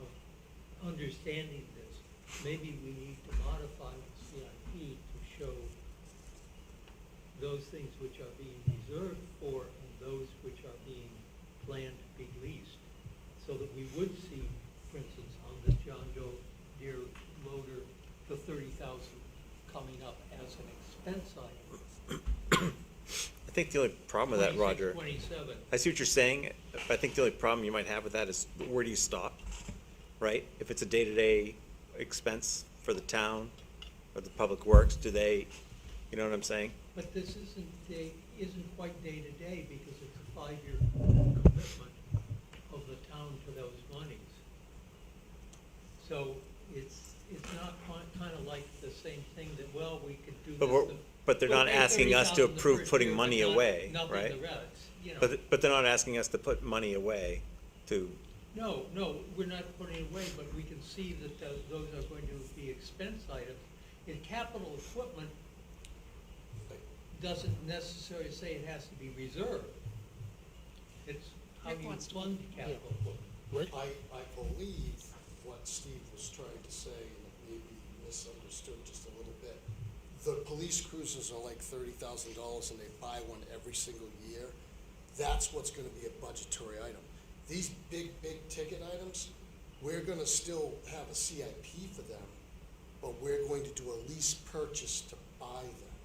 of understanding this, maybe we need to modify the CIP to show those things which are being reserved for and those which are being planned to be leased, so that we would see, for instance, on the John Doe Deere loader, the 30,000 coming up as an expense item. I think the only problem with that, Roger, 27. I see what you're saying, but I think the only problem you might have with that is where do you stop, right? If it's a day-to-day expense for the town or the public works, do they, you know what I'm saying? But this isn't quite day-to-day because it's a 5-year commitment of the town to those monies. So it's not kind of like the same thing that, well, we could do this. But they're we'll not pay asking us to 30,000 the approve first putting year, but money not- away, nothing right? the rest, you know. But they're not asking us to put money away to, No, we're not putting it away, but we can see that those are going to be expense items. In capital equipment, doesn't necessarily say it has to be reserved. It's how Rick you wants to- fund capital equipment. Rick? I believe what Steve was trying to say, and maybe misunderstood just a little bit. The police cruisers are like $30,000 and they buy one every single year. That's what's gonna be a budgetary item. These big ticket items, we're gonna still have a CIP for them, but we're going to do a lease purchase to buy them.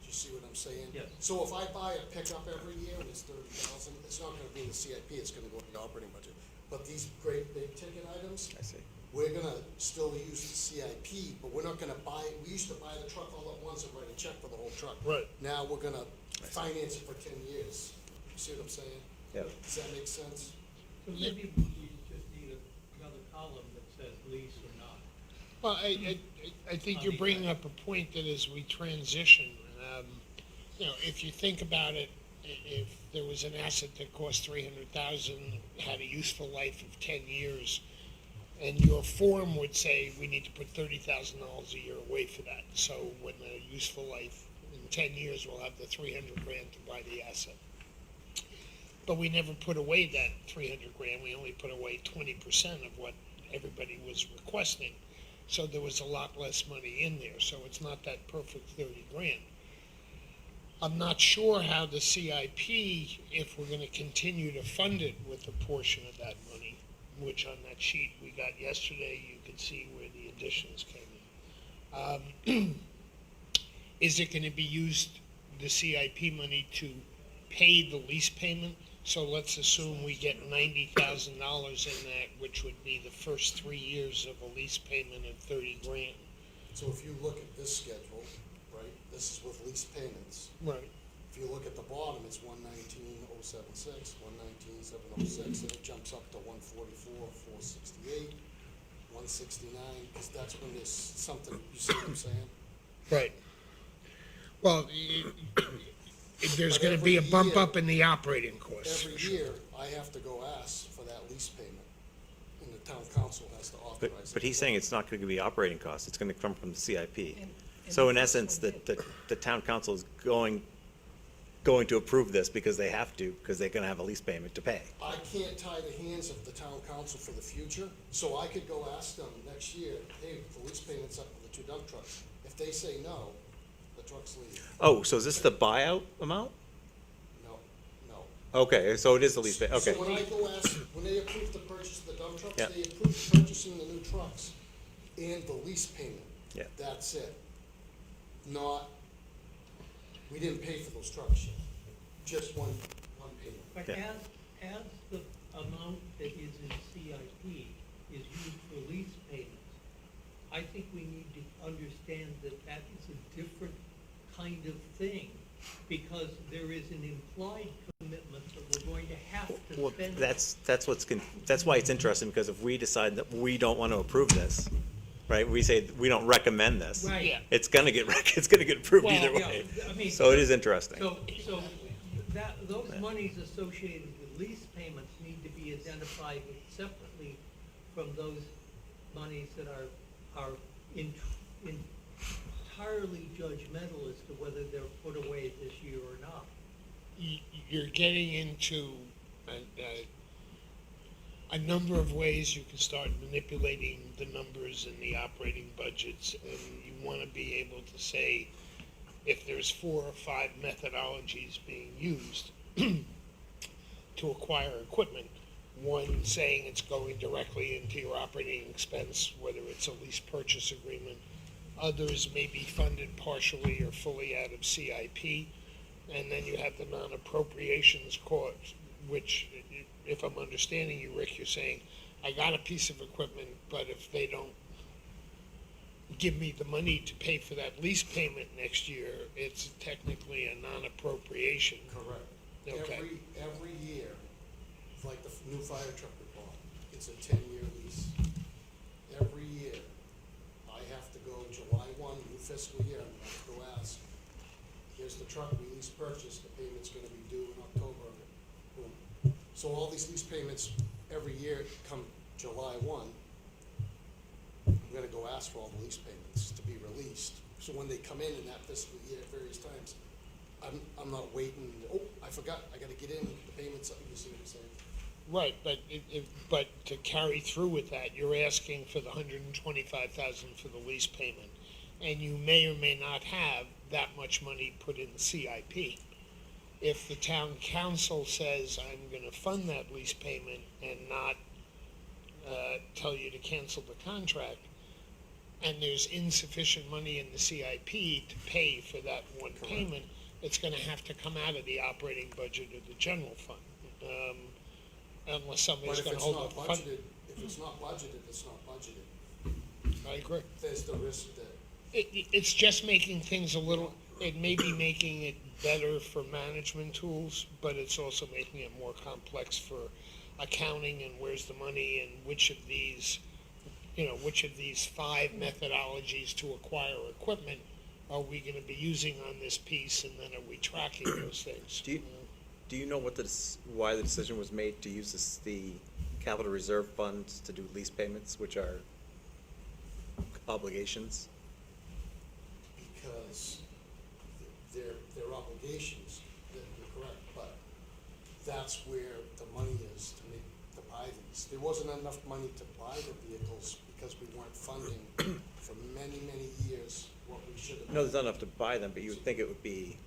Do you see what I'm saying? Yes. So if I buy a pickup every year and it's 30,000, it's not gonna be in the CIP, it's gonna go in the operating budget. But these great big ticket items, I see. we're gonna still use the CIP, but we're not gonna buy, we used to buy the truck all at once and write a check for the whole truck. Right. Now we're gonna finance it for 10 years. You see what I'm saying? Yeah. Does that make sense? So maybe we just need another column that says lease or not. Well, I think you're bringing up a point that as we transition, you know, if you think about it, if there was an asset that cost $300,000, had a useful life of 10 years, and your form would say we need to put $30,000 a year away for that. So when the useful life in 10 years, we'll have the $300,000 to buy the asset. But we never put away that $300,000. We only put away 20% of what everybody was requesting. So there was a lot less money in there. So it's not that perfect $30,000. I'm not sure how the CIP, if we're gonna continue to fund it with a portion of that money, which on that sheet we got yesterday, you could see where the additions came in. Is it gonna be used, the CIP money, to pay the lease payment? So let's assume we get $90,000 in that, which would be the first 3 years of a lease payment of $30,000. So if you look at this schedule, right, this is with lease payments. Right. If you look at the bottom, it's 119,076, 119,706, and it jumps up to 144,468, 169, because that's when there's something, you see what I'm saying? Right. Well, there's But gonna be a every bump year- up in the operating costs. for Every sure. year, I have to go ask for that lease payment, and the town council has to authorize it. But he's saying it's not gonna be operating costs, it's gonna come from the CIP. And So in the essence, first one the town council is going to approve this because they have to, because they're gonna have a lease payment to pay. I can't tie the hands of the town council for the future, so I could go ask them next year, hey, the lease payment's up for the 2 dump trucks. If they say no, the trucks leave. Oh, so is this the buyout amount? No. Okay, so it is the lease pay, okay. So when I go ask, when they approve the purchase of the dump trucks, Yeah. they approve purchasing the new trucks and the lease payment. Yeah. That's it. Not, we didn't pay for those trucks yet, just one payment. But Yeah. as the amount that is in CIP is used for lease payments, I think we need to understand that that is a different kind of thing, because there is an implied commitment that we're going to have to Well, spend. that's why it's interesting, because if we decide that we don't want to approve this, right, we say we don't recommend this. Right. Yeah. It's gonna get, it's gonna get approved Well, either Yeah, way. I mean, So it is interesting. So those monies associated with lease payments need to be identified separately from those monies that are entirely judgmental as to whether they're put away this year or not. You're getting into a number of ways you can start manipulating the numbers in the operating budgets, and you want to be able to say if there's 4 or 5 methodologies being used to acquire equipment, one saying it's going directly into your operating expense, whether it's a lease purchase agreement, others may be funded partially or fully out of CIP, and then you have the non-appropriations cost, which, if I'm understanding you, Rick, you're saying, I got a piece of equipment, but if they don't give me the money to pay for that lease payment next year, it's technically a non-appropriation. Correct. Okay. Every year, like the new fire truck we bought, it's a 10-year lease. Every year, I have to go July 1, new fiscal year, I'm gonna have to go ask, here's the truck we lease purchased, the payment's gonna be due in October. Boom. So all these lease payments every year come July 1, I'm gonna go ask for all the lease payments to be released. So when they come in that fiscal year at various times, I'm not waiting, oh, I forgot, I gotta get in, the payments, you see what I'm saying? Right, but to carry through with that, you're asking for the $125,000 for the lease payment, and you may or may not have that much money put in the CIP. If the town council says, I'm gonna fund that lease payment and not tell you to cancel the contract, and there's insufficient money in the CIP to pay for that one payment, it's gonna have to come out of the operating budget of the general fund. Unless somebody's But if gonna it's hold not the fund. budgeted, if it's not budgeted, it's not budgeted. I agree. There's the risk that, It's just making things a little, it may be making it better for management tools, but it's also making it more complex for accounting and where's the money and which of these 5 methodologies to acquire equipment are we gonna be using on this piece, and then are we tracking those things? Do you know why the decision was made to use the capital reserve funds to do lease payments, which are obligations? because they're obligations, that you're correct, but that's where the money is to buy these. There wasn't enough money to buy the vehicles because we weren't funding for many, many years what we should have. No, there's not enough to buy them, but you would think it would be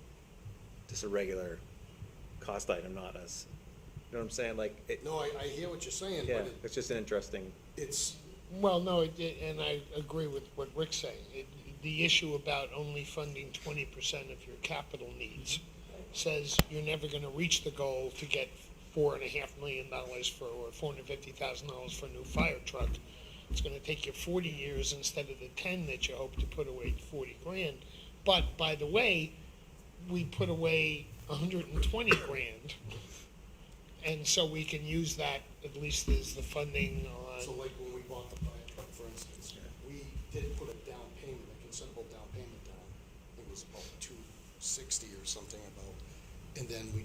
just a regular cost item, not as, you know what I'm saying, like, No, I hear what you're saying, yeah, but it's just an interesting, it's, Well, no, and I agree with what Rick's saying. The issue about only funding 20% of your capital needs says you're never gonna reach the goal to get $4.5 million or $450,000 for a new fire truck. It's gonna take you 40 years instead of the 10 that you hope to put away, 40 grand. But, by the way, we put away 120 grand, and so we can use that, at least as the funding on. so like when we bought the fire truck, for instance, we did put a down payment, a considerable down payment down. I think it was about $260 or something about, and then we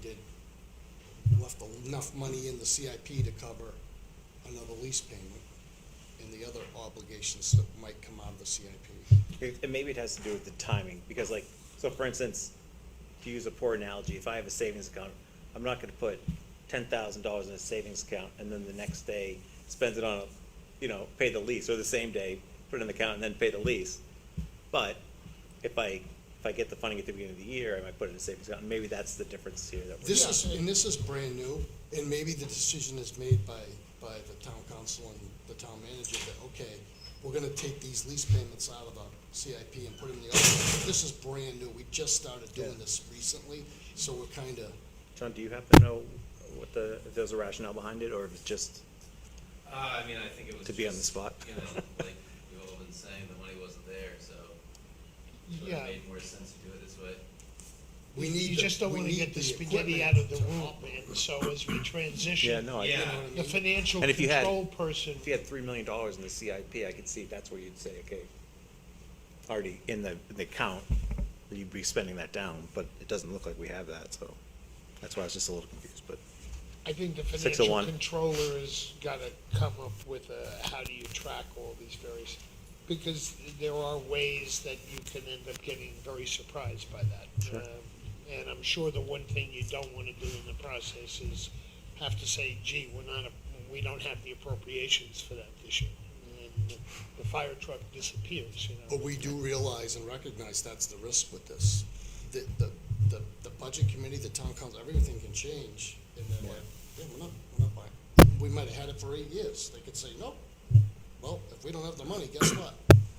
left enough money in the CIP to cover another lease payment and the other obligations that might come out of the CIP. and maybe it has to do with the timing, because like, so for instance, to use a poor analogy, if I have a savings account, I'm not gonna put $10,000 in a savings account and then the next day spend it on pay the lease, or the same day, put it in the account and then pay the lease. But if I get the funding at the beginning of the year, I might put it in a savings account, and maybe that's the difference here that we're. This is brand new, and maybe the decision is made by the town council and the town manager that, okay, we're gonna take these lease payments out of the CIP and put them in the other one. This is brand new, we just started doing this recently, so we're kinda, John, do you happen to know if there's a rationale behind it, or if it's just, I mean, I think it was To be on the just, spot. you know, like we've all been saying, the money wasn't there, so it Yeah. made more sense to do it this way. We You need just don't we wanna need get the spaghetti equipment out of the to room, operate. and so as we transition. Yeah, no, I, Yeah. The financial And if you had- control person, if you had $3 million in the CIP, I could see that's where you'd say, okay, already in the account, you'd be spending that down, but it doesn't look like we have that, so that's why I was just a little confused, but. I think the 601. financial controller has gotta come up with how do you track all these various, because there are ways that you can end up getting very surprised by that. Sure. And I'm sure the one thing you don't wanna do in the process is have to say, gee, we don't have the appropriations for that this year. And the fire truck disappears, you know. But we do realize and recognize that's the risk with this. The budget committee, the town council, everything can change, and they're like, yeah, we're not buying. We might have had it for 8 years. They could say, nope. Well, if we don't have the money, guess what?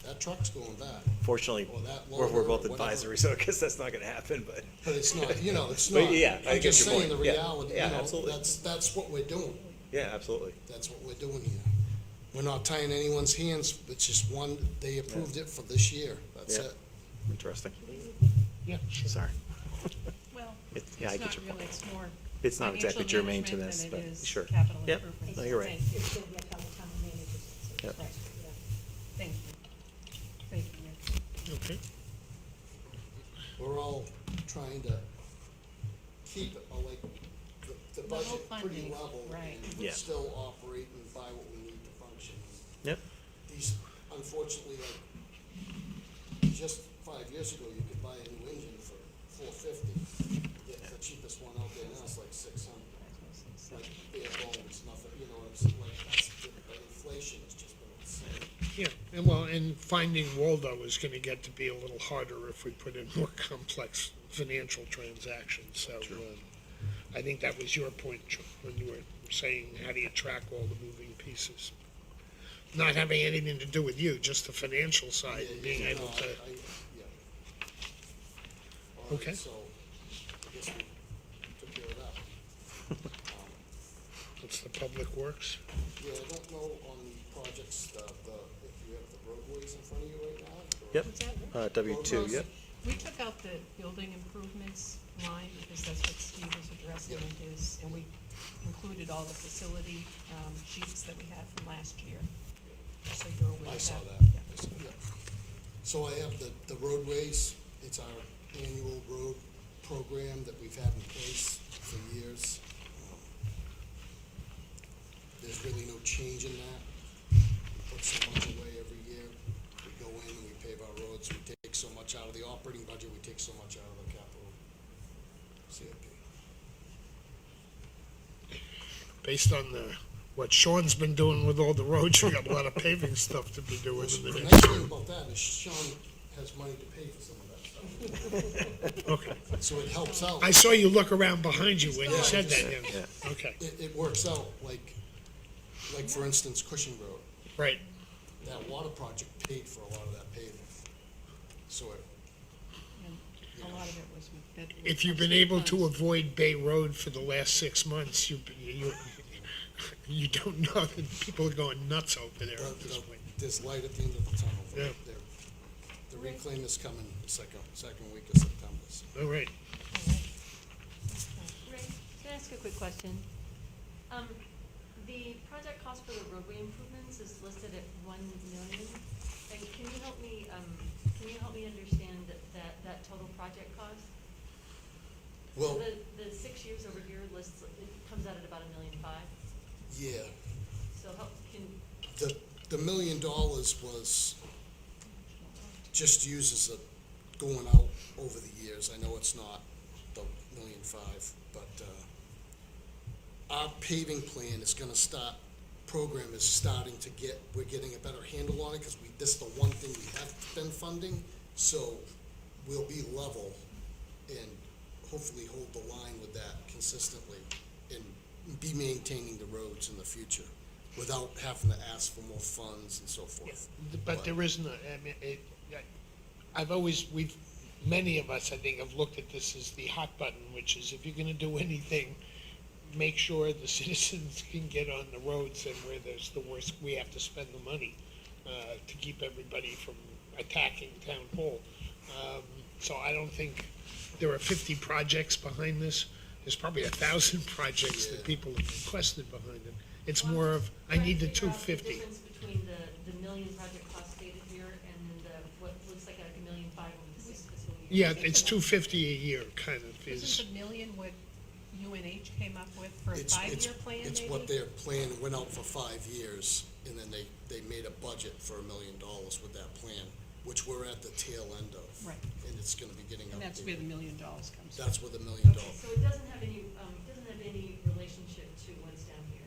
That truck's going back. Fortunately, Or that we're loader both or whatever. advisory, so I guess that's not gonna happen, but. But it's not, it's But not. yeah, I I'm get just your saying point. the Yeah. reality, Yeah, absolutely. that's what we're doing. Yeah, absolutely. That's what we're doing here. We're not tying anyone's hands, it's just one, they approved it for this year, that's Yeah. it. Interesting. Yeah, sure. Sorry. Well, Yeah, I it's get not your really, point. it's more It's not financial exactly germane to management this, than but it is sure. capital Yep. improvements. No, you're right. Thank you. It's gonna be up on the town managers. Yep. Thank you. Thank you, Nick. Okay. We're all trying to keep like the The whole budget pretty funding, level right. and Yeah. still operate and buy what we need to function. Yep. These, unfortunately, like, just 5 years ago, you could buy a new engine for $450. The cheapest one out there now is like $600. Like bare bones, nothing, it's like, that's, the inflation has just been insane. Yeah, and finding Waldo is gonna get to be a little harder if we put in more complex financial transactions, so, I think that was your point, Joe, when you were saying, how do you track all the moving pieces? Not having anything to do with you, just the financial side, and being able to, Yeah. All right, Okay. so, I guess we took care of that. what's the Public Works? Yeah, I don't know on the projects, if you have the roadways in front of you right now? or- Yep. What's that? W2, yep. We took out the building improvements line because that's what Steve was addressing in his, and we included all the facility, sheets that we had from last year. So you're aware of that. I saw that. Yeah. I saw that. So I have the roadways, it's our annual road program that we've had in place for years. There's really no change in that. We put so much away every year. We go in and we pave our roads, we take so much out of the operating budget, we take so much out of the capital CIP. Based on what Sean's been doing with all the roads, we got a lot of paving stuff to be doing in the The next nice year. thing about that is Sean has money to pay for some of that stuff. Okay. So it helps out. I saw you look around behind you when you Yeah, said that, just- yeah. Okay, It works out, like for instance, Cushing Road, right. that water project paid for a lot of that paving. So it, And a lot of it was. If you've been able to avoid Bay Road for the last 6 months, you don't know that people are going nuts over there at this point. there's light at the end of the tunnel. Yeah. The reclaim is coming the second week of September. So. All right. Ray, can I ask a quick question? The project cost for the roadway improvements is listed at $1 million. And can you help me understand that total project cost? Well, The 6 years over here lists, it comes out at about $1.5 million. yeah, So the $1 million was just used as a going out over the years. I know it's not the $1.5 million, but our paving plan is gonna start, program is starting to we're getting a better handle on it, because this is the one thing we have been funding, so we'll be level and hopefully hold the line with that consistently and be maintaining the roads in the future without having to ask for more funds and so forth. But there isn't, many of us, I think, have looked at this as the hot button, which is if you're gonna do anything, make sure the citizens can get on the roads and where there's the worst, we have to spend the money to keep everybody from attacking town hall. So I don't think there are 50 projects behind this. There's probably 1,000 projects that people have requested behind it. It's more of, I need the Trying to figure out 250. The difference between the million project cost stated here and the, what looks like a million five over the six fiscal year. Yeah, it's 250 a year, kind of, is, Isn't the million what UNH came up with for a It's five-year plan, maybe? It's what their plan went out for 5 years, and then they made a budget for $1 million with that plan, which we're at the tail end of. Right. And it's gonna be getting And that's where updated. the $1 million comes from. That's where the $1 million. Okay, so it doesn't have any relationship to what's down here.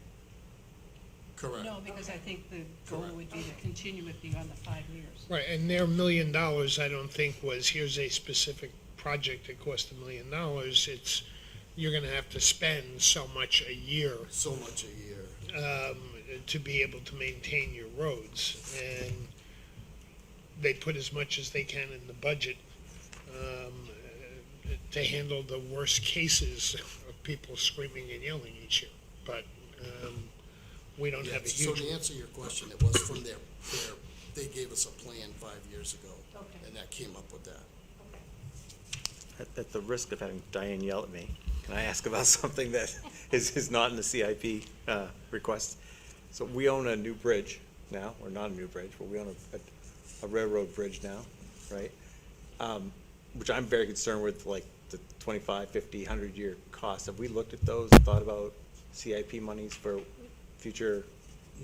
Correct. No, because I think the goal would be to continue it beyond the 5 years. right, and their $1 million, I don't think was, here's a specific project that cost $1 million. It's, you're gonna have to spend so much a year So much a year. to be able to maintain your roads. And they put as much as they can in the budget to handle the worst cases of people screaming and yelling each year. But we don't have a So huge. to answer your question, it was from they gave us a plan 5 years ago. Okay. And that came up with that. Okay. At the risk of having Diane yell at me, can I ask about something that is not in the CIP request? So we own a new bridge now, or not a new bridge, but we own a railroad bridge now, right? Which I'm very concerned with, like the 25, 50, 100-year cost. Have we looked at those, thought about CIP monies for future?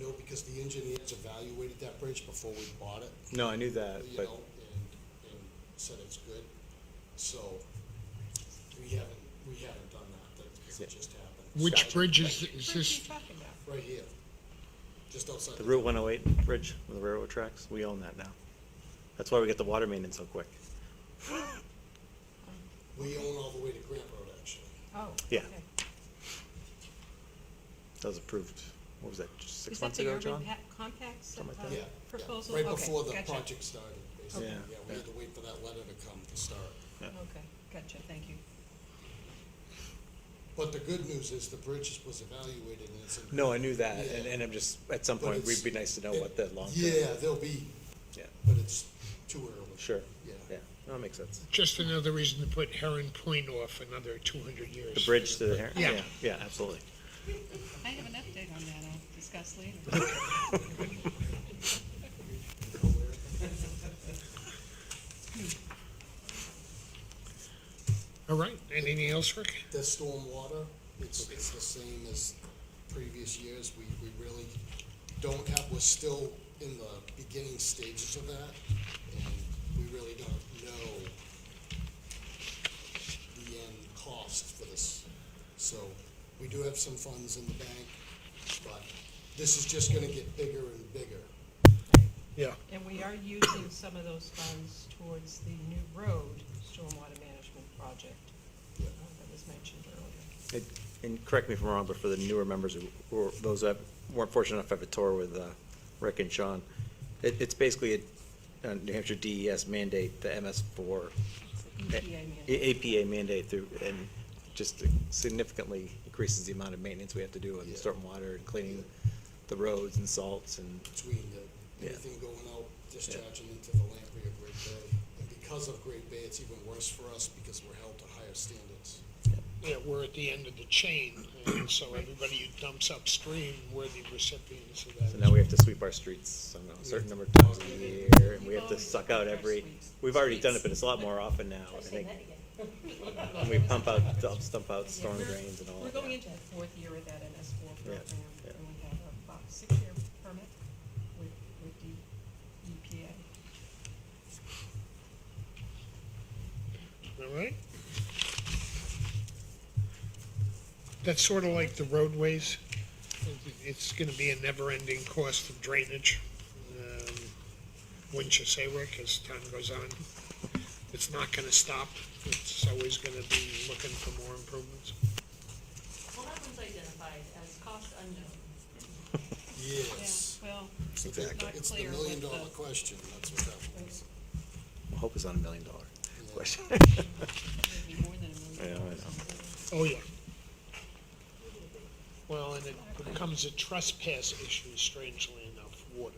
No, because the engineers evaluated that bridge before we bought it. No, I knew that, You but know, and said it's good. So we haven't done that because it just happened. Which bridge is What bridge are this? you talking about? Right here, just outside. the Route 108 bridge with the railroad tracks, we own that now. That's why we get the water main in so quick. We own all the way to Grant Road, actually. Oh, Yeah. okay. That was approved, what was that, just 6 Is that months the ago, urban John? compacts Something like uh, that. Yeah. proposal? Right Okay, before the gotcha. project started, basically. Yeah. Yeah, we had to wait for that letter to come to start. Yeah. Okay, gotcha, thank you. But the good news is the bridge was evaluated and it's in. No, I knew that, Yeah. and I'm just, at some But point, it's- we'd be nice to know what the long term. Yeah, there'll be, Yeah, but it's too early. sure, Yeah. yeah, no, that makes sense. Just another reason to put Heron Point off another 200 years. The bridge to the Heron, Yeah. yeah, yeah, absolutely. I have an update on that, I'll discuss later. All right, anything else, Rick? The stormwater, it's the same as previous years. We really don't have, we're still in the beginning stages of that. And we really don't know the end cost for this. So we do have some funds in the bank, but this is just gonna get bigger and bigger. Yeah. And we are using some of those funds towards the new road stormwater management project Yeah. that was mentioned earlier. And correct me if I'm wrong, but for the newer members, or those that weren't fortunate enough to have a tour with Rick and Sean, it's basically a New Hampshire DES mandate, the MS4. EPA mandate. APA mandate through, and just significantly increases the amount of maintenance we have to do on the Yeah. stormwater and cleaning the roads and salts and, Between Yeah. anything going out, discharging into the Lamprey or Great Bay. And because of Great Bay, it's even worse for us because we're held to higher standards. Yeah, we're at the end of the chain, and so everybody who dumps upstream, we're the recipients of that. so now we have to sweep our streets, I don't know, a certain number of times a year, and we have to suck out we've already done it, but it's a lot more often now, I think. And we dump out storm drains and all We're that. going into the fourth year of that MS4 Yeah, program, yeah. and we have about a 6-year permit with the EPA. All right? That's sort of like the roadways. It's gonna be a never-ending cost of drainage. Wouldn't you say, Rick, as time goes on? It's not gonna stop. It's always gonna be looking for more improvements. Well, that one's identified as cost unknown. Yes. Yeah, well, Exactly. not It's the clear $1 million what the- question, that's what that means. I hope it's not $1 million question. It'd be more than $1 million. Yeah, I know. Oh, yeah. Well, and it becomes a trespass issue, strangely enough, water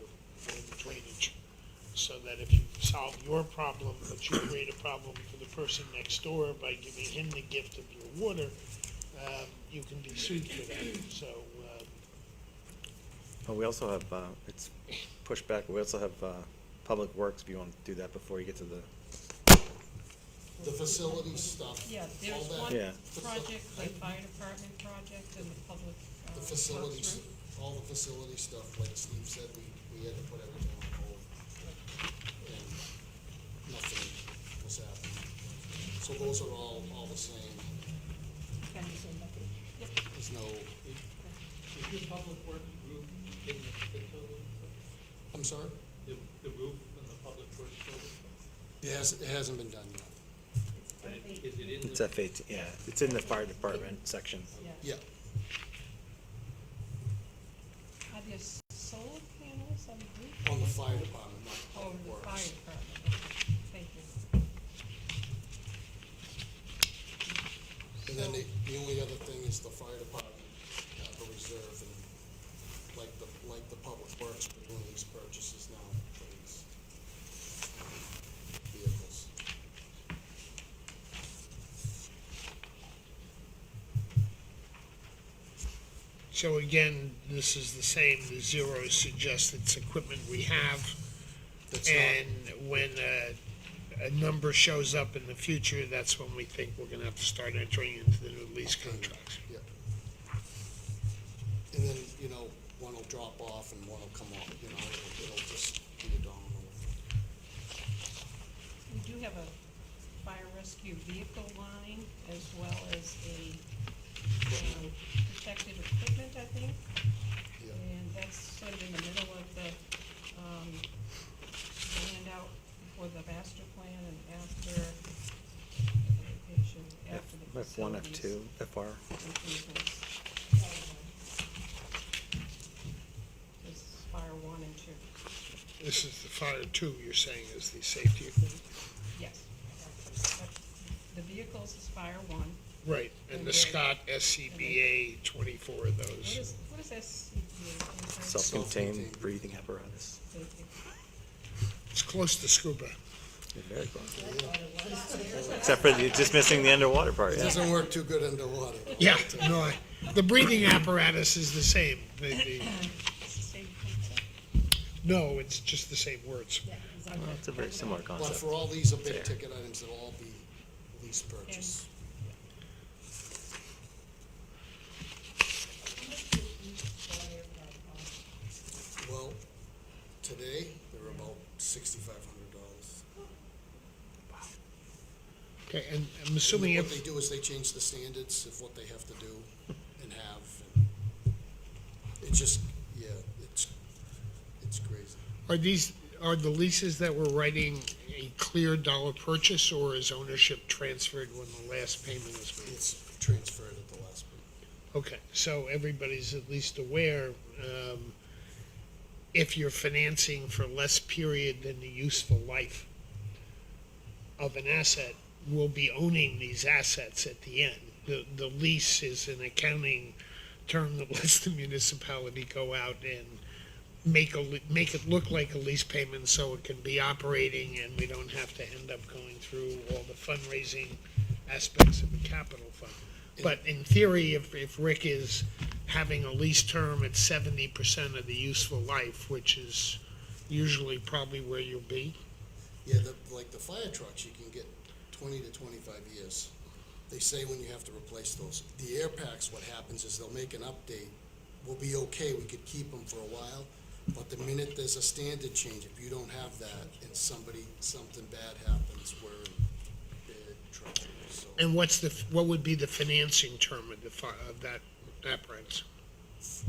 and drainage. So that if you solve your problem, but you create a problem for the person next door by giving him the gift of your water, you can be sued for that. So, Well, we also have, it's pushed back, we also have, Public Works, if you want to do that before you get to the, The facility stuff. Yeah, all there's that- one Yeah. project, the fire department project and the public, The works facilities, room. all the facility stuff, like Steve said, we had to put everything on hold. And nothing was happening. So those are all the same. Kind of the same bucket. Yep. There's no, Is your public works roof in the facility? I'm sorry? The roof in the public works building? It hasn't been done yet. Is it in the? it's F-18, yeah, it's in the fire department section. Yeah, Are there solar panels on the roof? on the fire department, not Oh, public the works. fire department, okay, thank you. And then the only other thing is the fire department, the reserve, and like the public works, we're doing these purchases now for these vehicles. so again, this is the same, the zeros suggest it's equipment we have. That's not, And when a number shows up in the future, that's when we think we're gonna have to start entering into the new lease contracts. yeah. And then, one will drop off and one will come on, it'll just be a domino. We do have a fire rescue vehicle line as well as a protected equipment, I think. Yeah. And that's sort of in the middle of the, handout before the master plan and after the location, after the F1, facilities F2, FR. improvements. This is fire one and two, This is the fire two, you're saying is the safety equipment? yes. The vehicles is fire one. Right, and the Scott SCBA, 24 of those. What is SCBA? Self-contained breathing apparatus. Thank you. It's close to scuba. You're very close. Except for you're just missing the underwater part, It yeah. doesn't work too good underwater. Yeah, no, the breathing apparatus is the same. It's the same concept. No, it's just the same words. Well, it's a very similar But concept. for all these are Fair. big ticket items, they'll all be lease purchase. Well, today, they're about $6,500. Okay, and I'm assuming What they if, do is they change the standards of what they have to do and have, and it's just, yeah, it's crazy. are the leases that we're writing a clear dollar purchase, or is ownership transferred when the last payment is made? It's transferred at the last minute. Okay, so everybody's at least aware, if you're financing for less period than the useful life of an asset, we'll be owning these assets at the end. The lease is an accounting term that lets the municipality go out and make it look like a lease payment so it can be operating and we don't have to end up going through all the fundraising aspects of the capital fund. But in theory, if Rick is having a lease term at 70% of the useful life, which is usually probably where you'll be, Yeah, like the fire trucks, you can get 20 to 25 years. They say when you have to replace those. The air packs, what happens is they'll make an update. We'll be okay, we could keep them for a while, but the minute there's a standard change, if you don't have that and something bad happens, we're in big trouble, so. and what would be the financing term of that apparatus?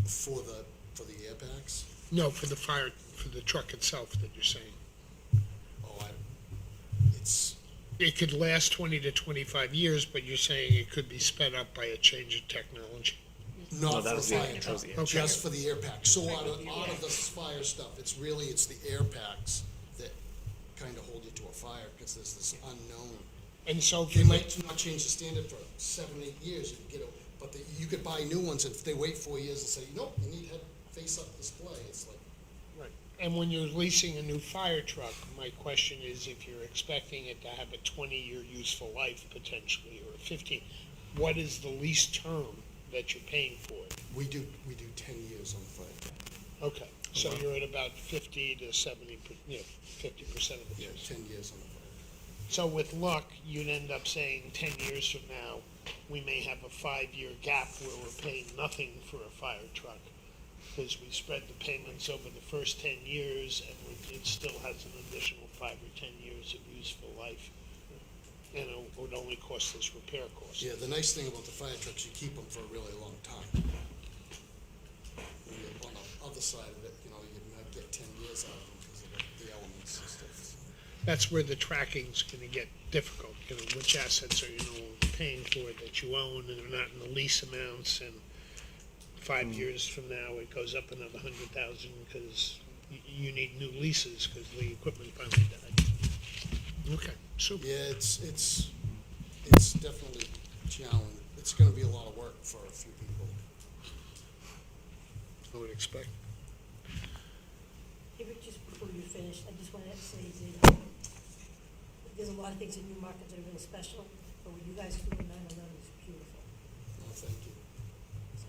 For the air packs? No, for the truck itself that you're saying. Oh, it's, It could last 20 to 25 years, but you're saying it could be sped up by a change in technology. not that for was the the- fire that truck, was the air just for the air packs. So out of the fire stuff, it's the air packs that kind of hold you to a fire, because there's this unknown. And so They might not change the standard for 7, 8 years, you can get But you could buy new ones, and if they wait 4 years and say, nope, you need head face-up display, it's like, Right. And when you're leasing a new fire truck, my question is if you're expecting it to have a 20-year useful life potentially, or a 15, what is the lease term that you're paying for it? we do 10 years on the fire truck. Okay, so you're at about 50 to 70, 50% of the Yeah, years. 10 years on the fire. So with luck, you'd end up saying 10 years from now, we may have a 5-year gap where we're paying nothing for a fire truck, because we spread the payments over the first 10 years, and it still has an additional 5 or 10 years of useful life. And it would only cost us repair costs. Yeah, the nice thing about the fire trucks, you keep them for a really long time. On the other side of it, you might get 10 years out of them because of the elements and stuff. That's where the tracking's gonna get difficult, which assets are you no longer paying for that you own, and they're not in the lease amounts, and 5 years from now, it goes up another 100,000, because you need new leases, because the equipment finally died. Okay, super. Yeah, it's definitely challenging. It's gonna be a lot of work for a few people. I would expect. Hey, Rick, just before you finish, I just wanted to say that there's a lot of things in Newmarket that are really special, but what you guys do in 9/11 is beautiful. Oh, thank you. So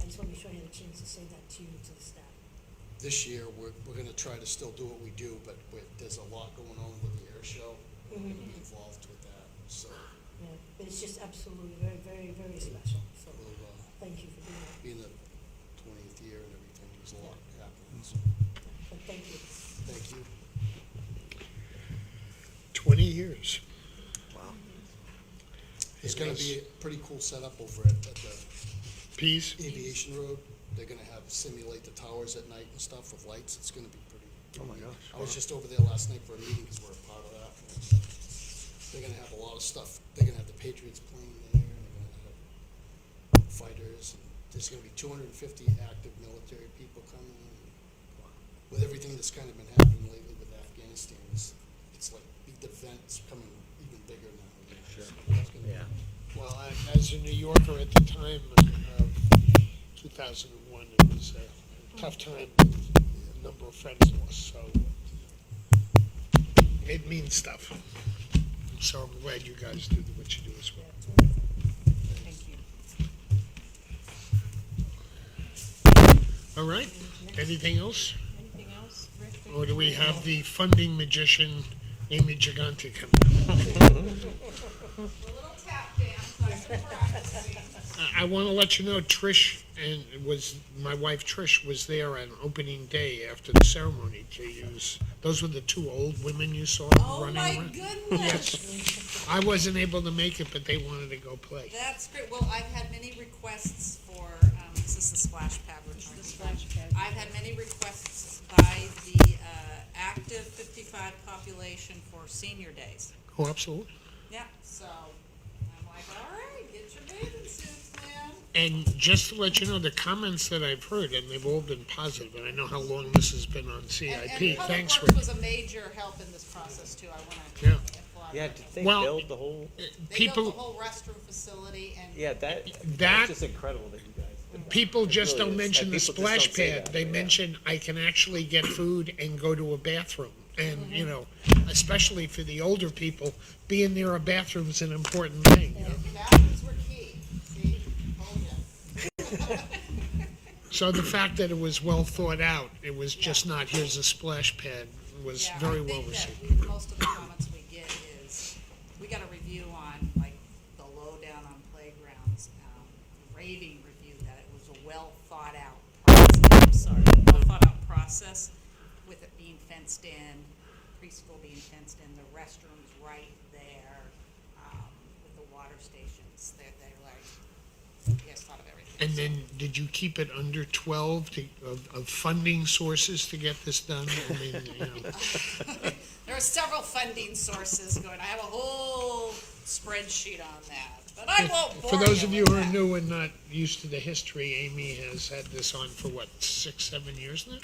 I just want to make sure I had a chance to say that to you and to the staff. This year, we're gonna try to still do what we do, but there's a lot going on with the air show. We're gonna be involved with that, so Yeah, but it's just absolutely very, very, very special, so we'll, thank you for doing that. be in the 20th year and everything, there's a lot happening, so, But thank you. thank you. 20 years. Wow. It's gonna Yes. be a pretty cool setup over at the Peas? Aviation Road. They're gonna simulate the towers at night and stuff with lights. It's gonna be pretty. Oh my gosh. I was just over there last night for a meeting because we're a part of that. They're gonna have a lot of stuff. They're gonna have the Patriots playing there, and they're gonna have fighters. And there's gonna be 250 active military people coming. With everything that's kind of been happening lately with Afghanistan, it's like the event's coming even bigger now. Sure. So it's gonna be- Yeah. Well, as a New Yorker at the time of 2001, it was a tough time, a number of friends lost, so it means stuff. So I'm glad you guys do what you do as well. Thank you. All right, anything else? Anything else, Rick? that Or do you we wanna- have the funding magician, Amy Gigante, come A little tap dance, I've been practicing. I want to let you know, my wife Trish was there on opening day after the ceremony to use, those were the two old women you saw Oh running my around. goodness, Yes. I wasn't able to make it, but they wanted to go play. that's great. Well, I've had many requests for, this is the splash pad we're talking The about. splash pad. I've had many requests by the active 55 population for senior days. Oh, absolutely. Yeah, so I'm like, all right, get your bathing suits, man. And just to let you know, the comments that I've heard, and they've all been positive, and I know how long this has been on CIP. And Thanks, Public Rick. Works was a major help in this process too, I wanna Yeah. applaud Yeah, them. did they Well, build the whole, They built People, the whole restroom facility and. yeah, that's That- just incredible that you guys did that. people It just really don't is. mention And the people just splash don't say pad. that, They but yeah. mention I can actually get food and go to a bathroom. And, especially for the older people, being near a bathroom's an important thing. Bathrooms were key, see, told ya. So the fact that it was well thought out, it was just not, here's a splash pad, was Yeah, very I well think that received. most of the comments we get is, we got a review on, like, the lowdown on playgrounds, raving review that it was a well thought out process with it being fenced in, preschool being fenced in, the restrooms right there, with the water stations, they're like, you guys thought of everything. And then, did you keep it under 12 of funding sources to get this done? I mean, There are several funding sources going, I have a whole spreadsheet on that, but I won't bore For those of you with who are that. new and not used to the history, Amy has had this on for what, 6, 7 years now?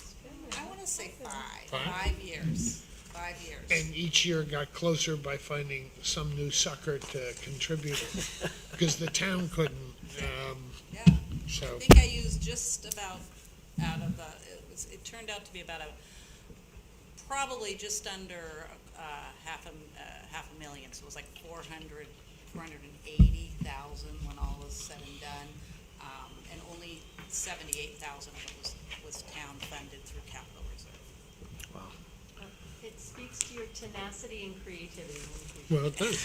I wanna say 5 5? 5 years. 5 years. And each year got closer by finding some new sucker to contribute, because the town couldn't, Yeah. so. I think I used just about out of the, it turned out to be about probably just under half a million, so it was like 480,000 when all was said and done. And only 78,000 of it was town funded through capital reserve. It speaks to your tenacity and creativity. Well, it does.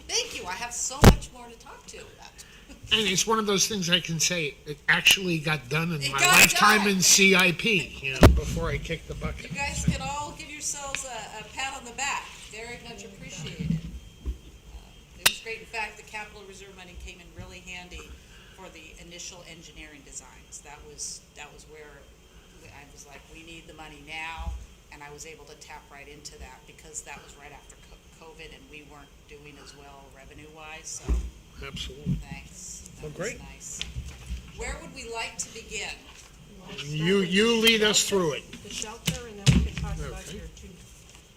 Thank you, I have so much more to talk to about. And it's one of those things I can say, it actually got done in It my got lifetime done. in CIP, before I kicked the bucket. You guys can all give yourselves a pat on the back, very much appreciated. It was great, in fact, the capital reserve money came in really handy for the initial engineering designs. That was where I was like, we need the money now, and I was able to tap right into that, because that was right after COVID, and we weren't doing as well revenue-wise, so Absolutely. thanks. Well, That great. was nice. Where would we like to begin? You lead us through it. The shelter, and then we can talk about Okay. your two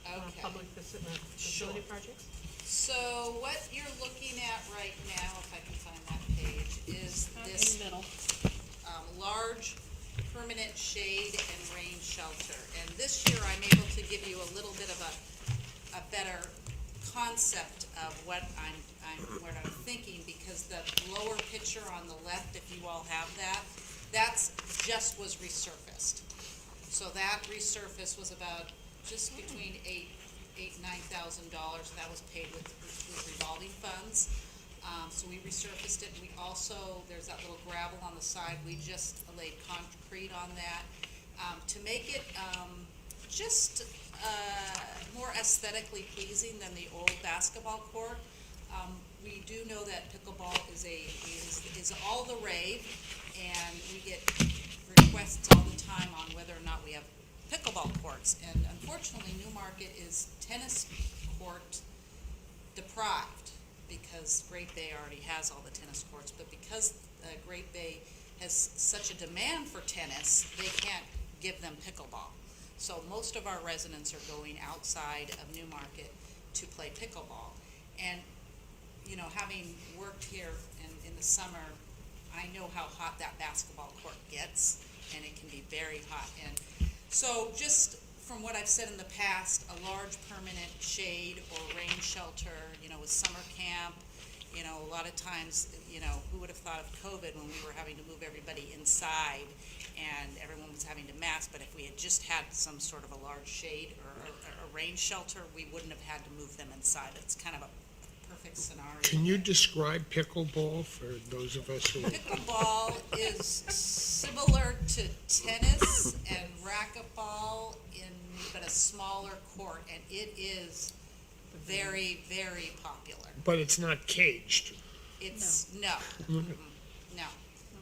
Okay. public facility projects. So what you're looking at right now, if I can find that page, is this In the middle. large permanent shade and rain shelter. And this year, I'm able to give you a little bit of a better concept of what I'm thinking, because the lower picture on the left, if you all have that, that's just was resurfaced. So that resurface was about just between $8,000-9,000. That was paid with revolving funds. So we resurfaced it. We also, there's that little gravel on the side. We just laid concrete on that to make it just more aesthetically pleasing than the old basketball court. We do know that pickleball is all the rave, and we get requests all the time on whether or not we have pickleball courts. And unfortunately, Newmarket is tennis court deprived, because Great Bay already has all the tennis courts, but because Great Bay has such a demand for tennis, they can't give them pickleball. So most of our residents are going outside of Newmarket to play pickleball. And, having worked here in the summer, I know how hot that basketball court gets, and it can be very hot. And so just from what I've said in the past, a large permanent shade or rain shelter, with summer camp, a lot of times, who would have thought of COVID when we were having to move everybody inside and everyone was having to mask, but if we had just had some sort of a large shade or a rain shelter, we wouldn't have had to move them inside. It's kind of a perfect scenario. Can you describe pickleball for those of us who? Pickleball is similar to tennis and racquetball but a smaller court, and it is very, very popular. But it's not caged. It's, no.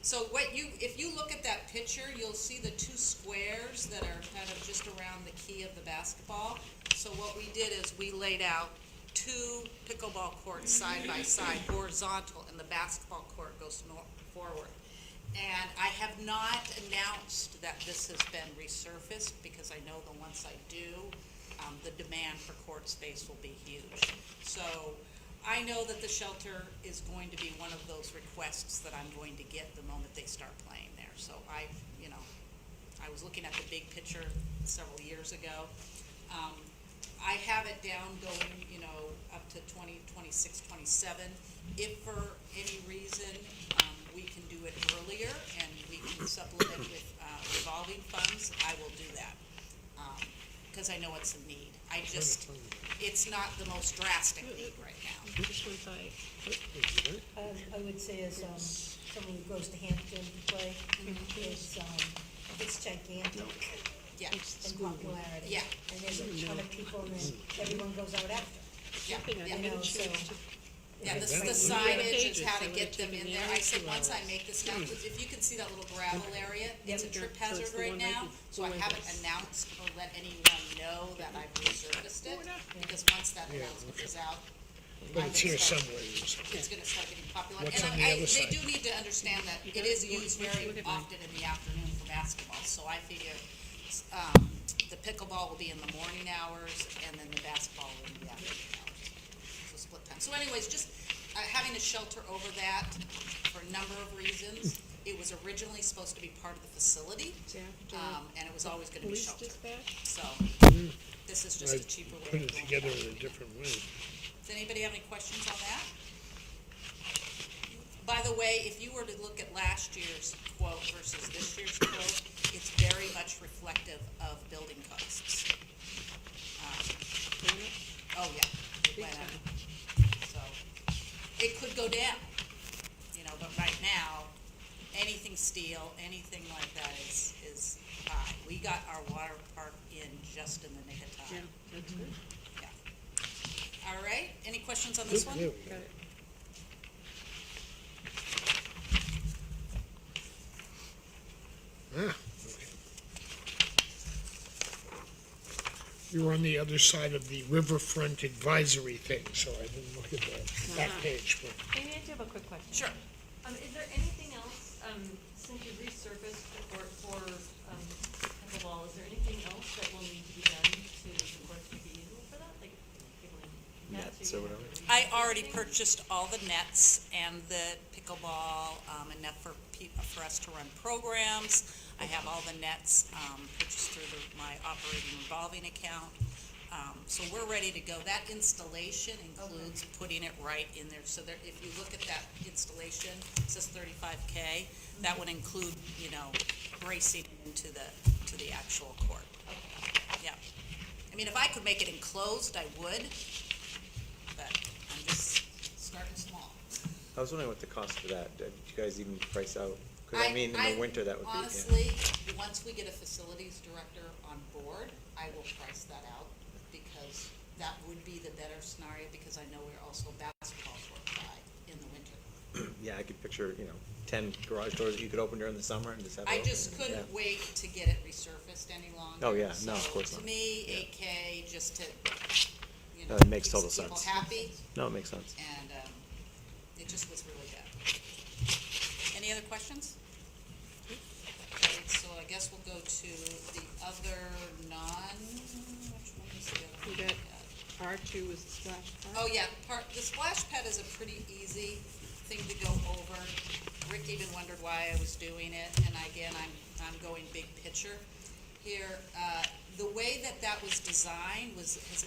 So if you look at that picture, you'll see the two squares that are kind of just around the key of the basketball. So what we did is we laid out two pickleball courts side by side, horizontal, and the basketball court goes forward. And I have not announced that this has been resurfaced, because I know that once I do, the demand for court space will be huge. So I know that the shelter is going to be one of those requests that I'm going to get the moment they start playing there. So I was looking at the big picture several years ago. I have it down going, up to 2026, 27. If for any reason we can do it earlier and we can supplement with revolving funds, I will do that, because I know it's a need. It's not the most drastic need right now. This one's I would say as someone who goes to Hampton to play, it's gigantic Yeah, in popularity. Yeah. And there's a ton of people, and then everyone goes out after. yeah, yeah. So, Yeah, the signage is how to get them in there. I said, once I make this now, if you can see that little gravel area, it's a trip hazard right now, so I haven't announced or let anyone know that I've resurfaced it, because once that announcement is out, But it's here start- somewhere. it's gonna start getting popular. What's And on the other they side? do need to understand that it is used very often in the afternoon for basketball, so I figure The pickleball will be in the morning hours, and then the basketball in the afternoon hours. So split time. So anyways, just having a shelter over that for a number of reasons. It was originally supposed to be part of the facility, and it was always gonna be Police shelter. dispatch? So, this is just I a cheaper way put of it going together about in a it. different way. Does anybody have any questions on that? By the way, if you were to look at last year's quote versus this year's quote, it's very much reflective of building costs. Oh, yeah, it went up. So, it could go down, but right now, anything steel, anything like that is high. We got our water park in just in the nick of time. That's good. Yeah. All right, any questions on this one? Yeah. Got it. Okay. You're on the other side of the riverfront advisory thing, so I didn't look at that page, but. Amy, I do have a quick question. Sure. Is there anything else, since you resurfaced for pickleball, is there anything else that will need to be done to, of course, make it usable for that? Like, people in Nets or whatever? I already purchased all the nets and the pickleball, and net for us to run programs. I have all the nets, purchased through my operating revolving account. So we're ready to go. That installation includes putting it right in there. So there, if you look at that installation, it says 35K. That would include, bracing into the actual court. Yeah. I mean, if I could make it enclosed, I would, but I'm just starting small. I was wondering what the cost for that, did you guys even price out? Because I mean, in the winter, that would be, yeah. Honestly, once we get a facilities director on board, I will price that out, because that would be the better scenario, because I know we're also basketball court side in the winter. Yeah, I could picture, 10 garage doors that you could open during the summer and just have it I open, just couldn't yeah. wait to get it resurfaced any longer. Oh, yeah. No, of course So not. to me, Yeah. 8K, just to, No, it makes keep total some people sense. happy, No, it makes sense. and, it just was really bad. Any other questions? Okay, so I guess we'll go to the other which one is the other You one? got R2 is the splash pad. Oh, yeah, the splash pad is a pretty easy thing to go over. Rick even wondered why I was doing it, and again, I'm going big picture here. The way that was designed has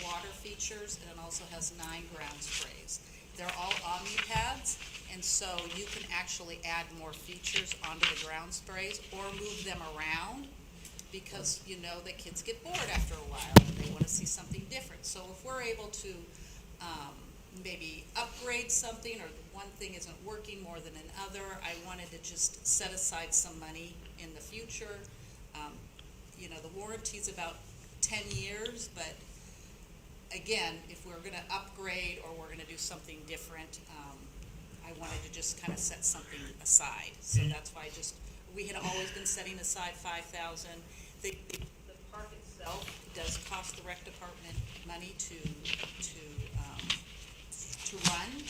9 water features, and it also has 9 ground sprays. They're all Omni-Pads, and so you can actually add more features onto the ground sprays or move them around, because that kids get bored after a while and they want to see something different. So if we're able to maybe upgrade something, or one thing isn't working more than another, I wanted to just set aside some money in the future. The warranty's about 10 years, but again, if we're gonna upgrade or we're gonna do something different, I wanted to just kind of set something aside. So that's why we had always been setting aside 5,000. The park itself does cost the rec department money to run,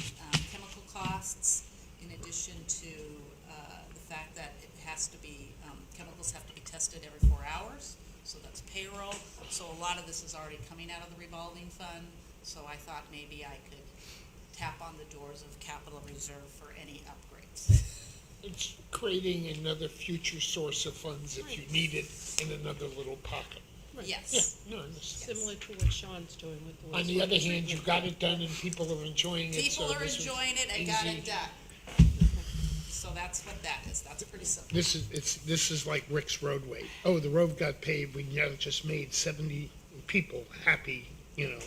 chemical costs, in addition to the fact that it has to be, chemicals have to be tested every 4 hours. So that's payroll. So a lot of this is already coming out of the revolving fund. So I thought maybe I could tap on the doors of capital reserve for any upgrades. It's creating another future source of funds if you need it in another little pocket. Right. Yes. Yeah, no, I understand. Similar to what Sean's doing with the wastewater. On the other hand, you treatment got plant. it done and people are enjoying it, so People are this was enjoying it and got easy. it done. So that's what that is. That's pretty simple. This is like Rick's roadway. Oh, the road got paved, we now just made 70 people happy, and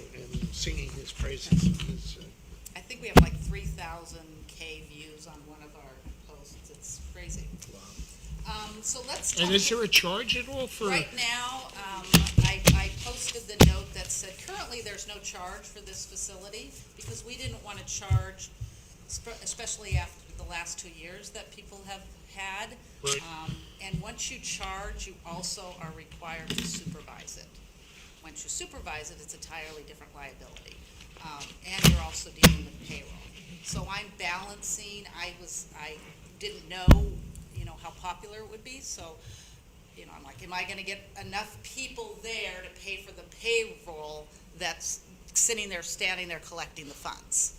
singing his praises. It's, I think we have like 3,000 K views on one of our posts. It's crazy. So let's talk. and is there a charge at all for? Right now, I posted the note that said currently there's no charge for this facility, because we didn't want to charge, especially after the last 2 years that people have had. Right. And once you charge, you also are required to supervise it. Once you supervise it, it's entirely different liability. And you're also dealing with payroll. So I'm balancing, I didn't know, how popular it would be, so you know, I'm like, am I gonna get enough people there to pay for the payroll that's sitting there, standing there collecting the funds?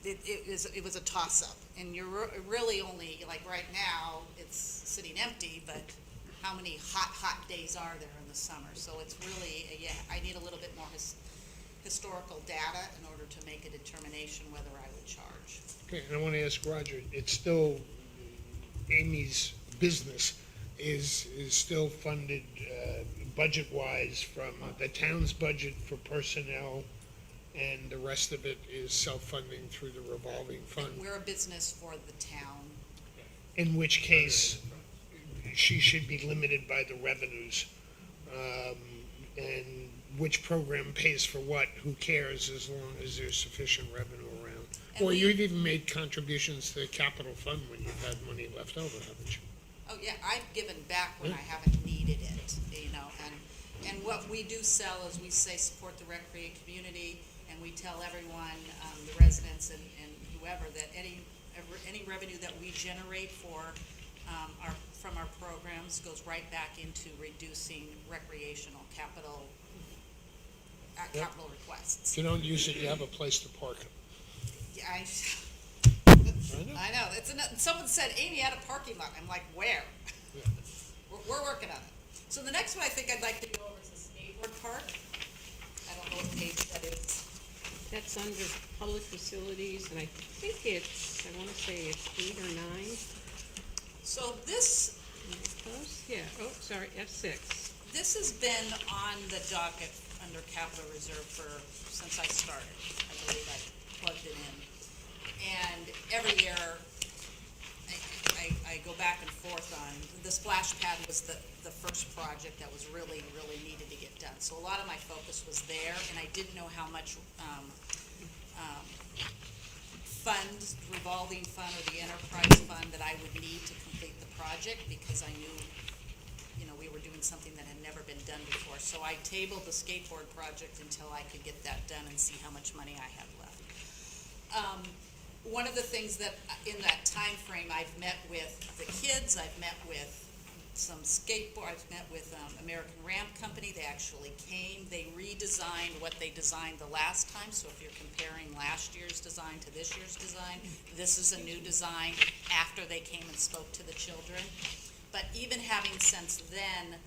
It was a toss-up, and you're really only, like, right now, it's sitting empty, but how many hot days are there in the summer? So it's really, yeah, I need a little bit more historical data in order to make a determination whether I would charge. Okay, and I want to ask Roger, it's still, Amy's business is still funded budget-wise from the town's budget for personnel, and the rest of it is self-funding through the revolving fund, We're a business for the town. in which case she should be limited by the revenues. And which program pays for what, who cares, as long as there's sufficient revenue around. And Or we- you've even made contributions to the capital fund when you've had money left over, haven't you? Oh, yeah, I've given back when I haven't needed it, you know, and what we do sell is we say support the recreate community, and we tell everyone, the residents and whoever, that any revenue that we generate from our programs goes right back into reducing recreational capital requests. If you don't use it, you have a place to park it. Yeah, I know. I know, someone said, Amy had a parking lot, I'm like, where? We're working on it. So the next one I think I'd like to go over is the skateboard park. I don't know what page that is. That's under public facilities, and I think it's, I wanna say it's 8 or 9. So this, Am I close? Yeah, oh, sorry, F6. this has been on the docket under capital reserve since I started. I believe I plugged it in. And every year, I go back and forth on, the splash pad was the first project that was really needed to get done. So a lot of my focus was there, and I didn't know how much revolving fund or the enterprise fund that I would need to complete the project, because I knew, you know, we were doing something that had never been done before. So I tabled the skateboard project until I could get that done and see how much money I had left. One of the things that, in that time frame, I've met with the kids, I've met with some I've met with American Ramp Company. They actually came, they redesigned what they designed the last time. So if you're comparing last year's design to this year's design, this is a new design after they came and spoke to the children. But even having since then,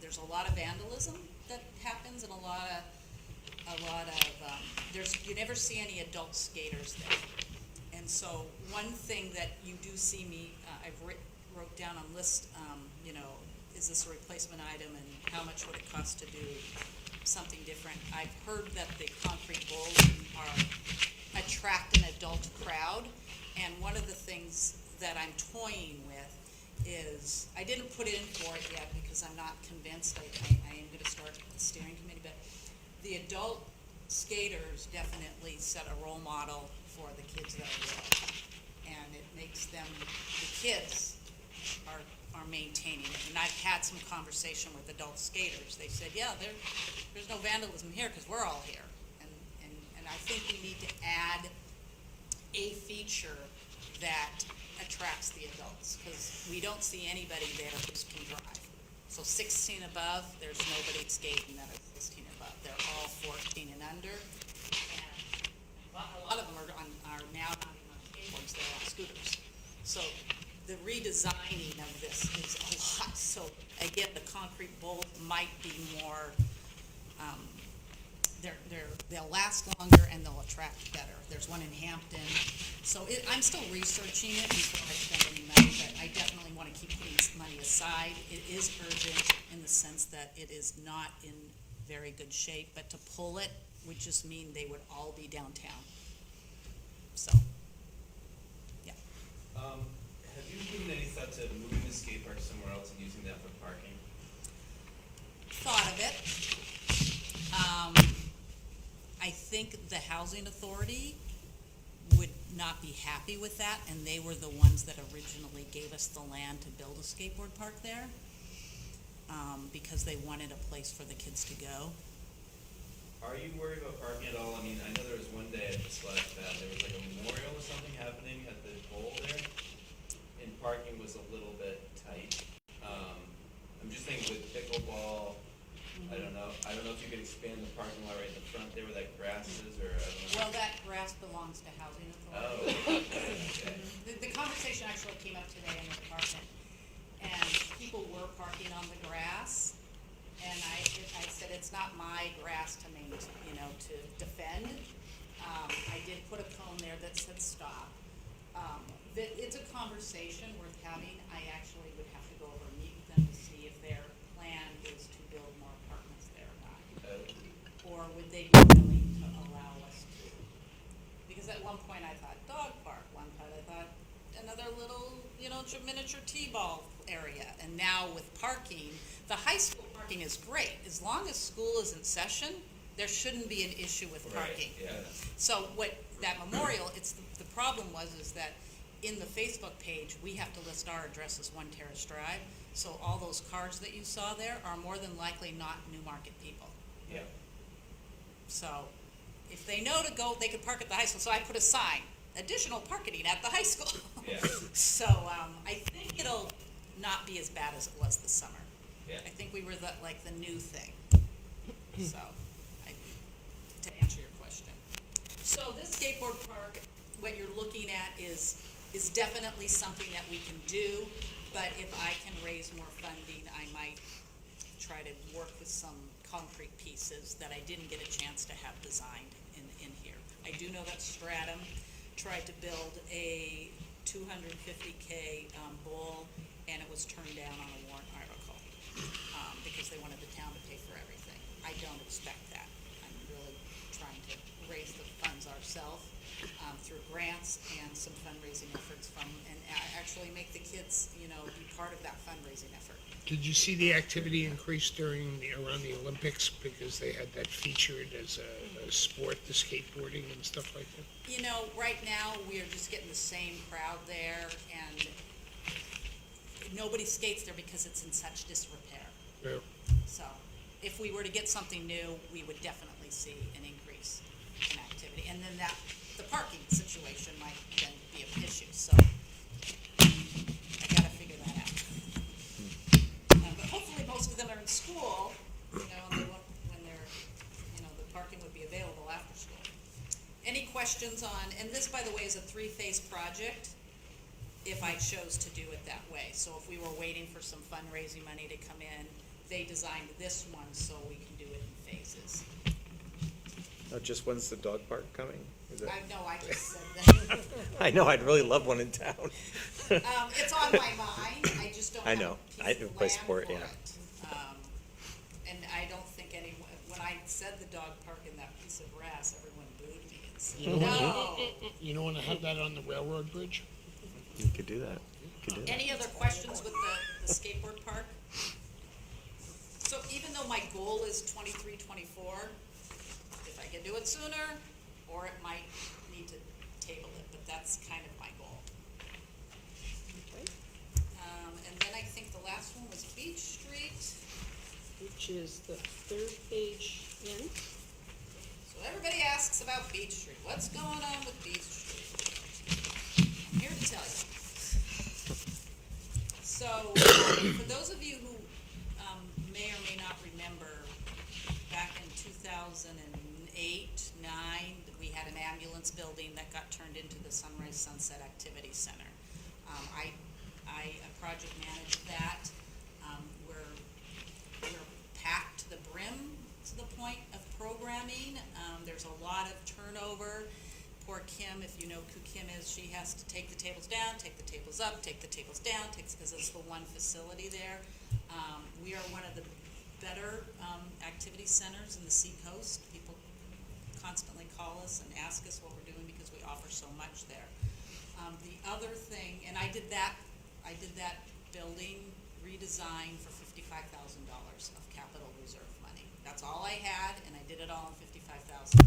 there's a lot of vandalism that happens, and a lot of you never see any adult skaters there. And so one thing that you do see me, I've wrote down on list, you know, is this a replacement item, and how much would it cost to do something different? I've heard that the concrete bowls attract an adult crowd, and one of the things that I'm toying with is, I didn't put in for it yet because I'm not convinced. I am going to start the steering committee, but the adult skaters definitely set a role model for the kids that are there, and it makes them, the kids are maintaining it. And I've had some conversation with adult skaters. They said, yeah, there's no vandalism here because we're all here. And I think we need to add a feature that attracts the adults, because we don't see anybody there who can drive. So 16 above, there's nobody skating that is 16 above. They're all 14 and under. And a lot of them are now not even on skateboards, they're on scooters. So the redesigning of this is a lot. So again, the concrete bowl might be more, they'll last longer and they'll attract better. There's one in Hampton. So I'm still researching it before I spend any money, but I definitely want to keep putting money aside. It is urgent in the sense that it is not in very good shape, but to pull it would just mean they would all be downtown. So, yeah. Have you given any thought to moving the skate park somewhere else and using that for parking? Thought of it. I think the housing authority would not be happy with that, and they were the ones that originally gave us the land to build a skateboard park there, because they wanted a place for the kids to go. Are you worried about parking at all? I mean, I know there was one day at the splash pad, there was like a memorial or something happening at the bowl there, and parking was a little bit tight. I don't know if you could expand the parking lot right in the front there where that grass is, or I don't know. Well, that grass belongs to housing authority. Oh, okay. The conversation actually came up today in the department, and people were parking on the grass. And I said, it's not my grass to to defend. I did put a cone there that said stop. It's a conversation worth having. I actually would have to go over and meet with them to see if their plan is to build more apartments there or not. Or would they be willing to allow us to? Because at one point I thought dog park, one point I thought another little, miniature T-ball area. And now with parking, the high school parking is great. As long as school is in session, there shouldn't be an issue with parking. Right, yeah. So what that memorial, the problem is that in the Facebook page, we have to list our address as One Terrace Drive. So all those cars that you saw there are more than likely not Newmarket people. Yeah. So if they know to go, they could park at the high school. So I put a sign, additional parking at the high school. Yeah. So I think it'll not be as bad as it was this summer. Yeah. I think we were the new thing. So, to answer your question. So this skateboard park, what you're looking at is definitely something that we can do, but if I can raise more funding, I might try to work with some concrete pieces that I didn't get a chance to have designed in here. I do know that Stratum tried to build a $250K bowl, and it was turned down on a warrant article because they wanted the town to pay for everything. I don't expect that. I'm really trying to raise the funds ourselves through grants and some fundraising efforts and actually make the kids, be part of that fundraising effort. Did you see the activity increase around the Olympics because they had that featured as a sport, the skateboarding and stuff like that? Right now we are just getting the same crowd there, and nobody skates there because it's in such disrepair. Yeah. So if we were to get something new, we would definitely see an increase in activity. And then the parking situation might then be an issue, so I gotta figure that out. But hopefully most of them are in school, and they won't, when they're, the parking would be available after school. Any questions and this, by the way, is a 3-phase project, if I chose to do it that way. So if we were waiting for some fundraising money to come in, they designed this one so we can do it in phases. Just when's the dog park coming? I just said that. I know, I'd really love one in town. It's on my mind, I just don't I have know. a I piece of play land sport, for yeah. it. And I don't think when I said the dog park in that piece of grass, everyone booed me and said, no. You don't want to have that on the railroad bridge? You could do that. Any other questions with the skateboard park? So even though my goal is 23, 24, if I can do it sooner, or it might need to table it, but that's kind of my goal. And then I think the last one was Beech Street. Which is the third page in. So everybody asks about Beech Street. What's going on with Beech Street? I'm here to tell you. So, for those of you who may or may not remember, back in 2008, 9, we had an ambulance building that got turned into the Sunrise Sunset Activity Center. I project managed that. We're packed to the brim to the point of programming. There's a lot of turnover. Poor Kim, if you know who Kim is, she has to take the tables down, take the tables up, take the tables down, because it's the one facility there. We are one of the better activity centers in the Seacoast. People constantly call us and ask us what we're doing because we offer so much there. The other thing, and I did that building redesign for $55,000 of capital reserve money. That's all I had, and I did it all in $55,000.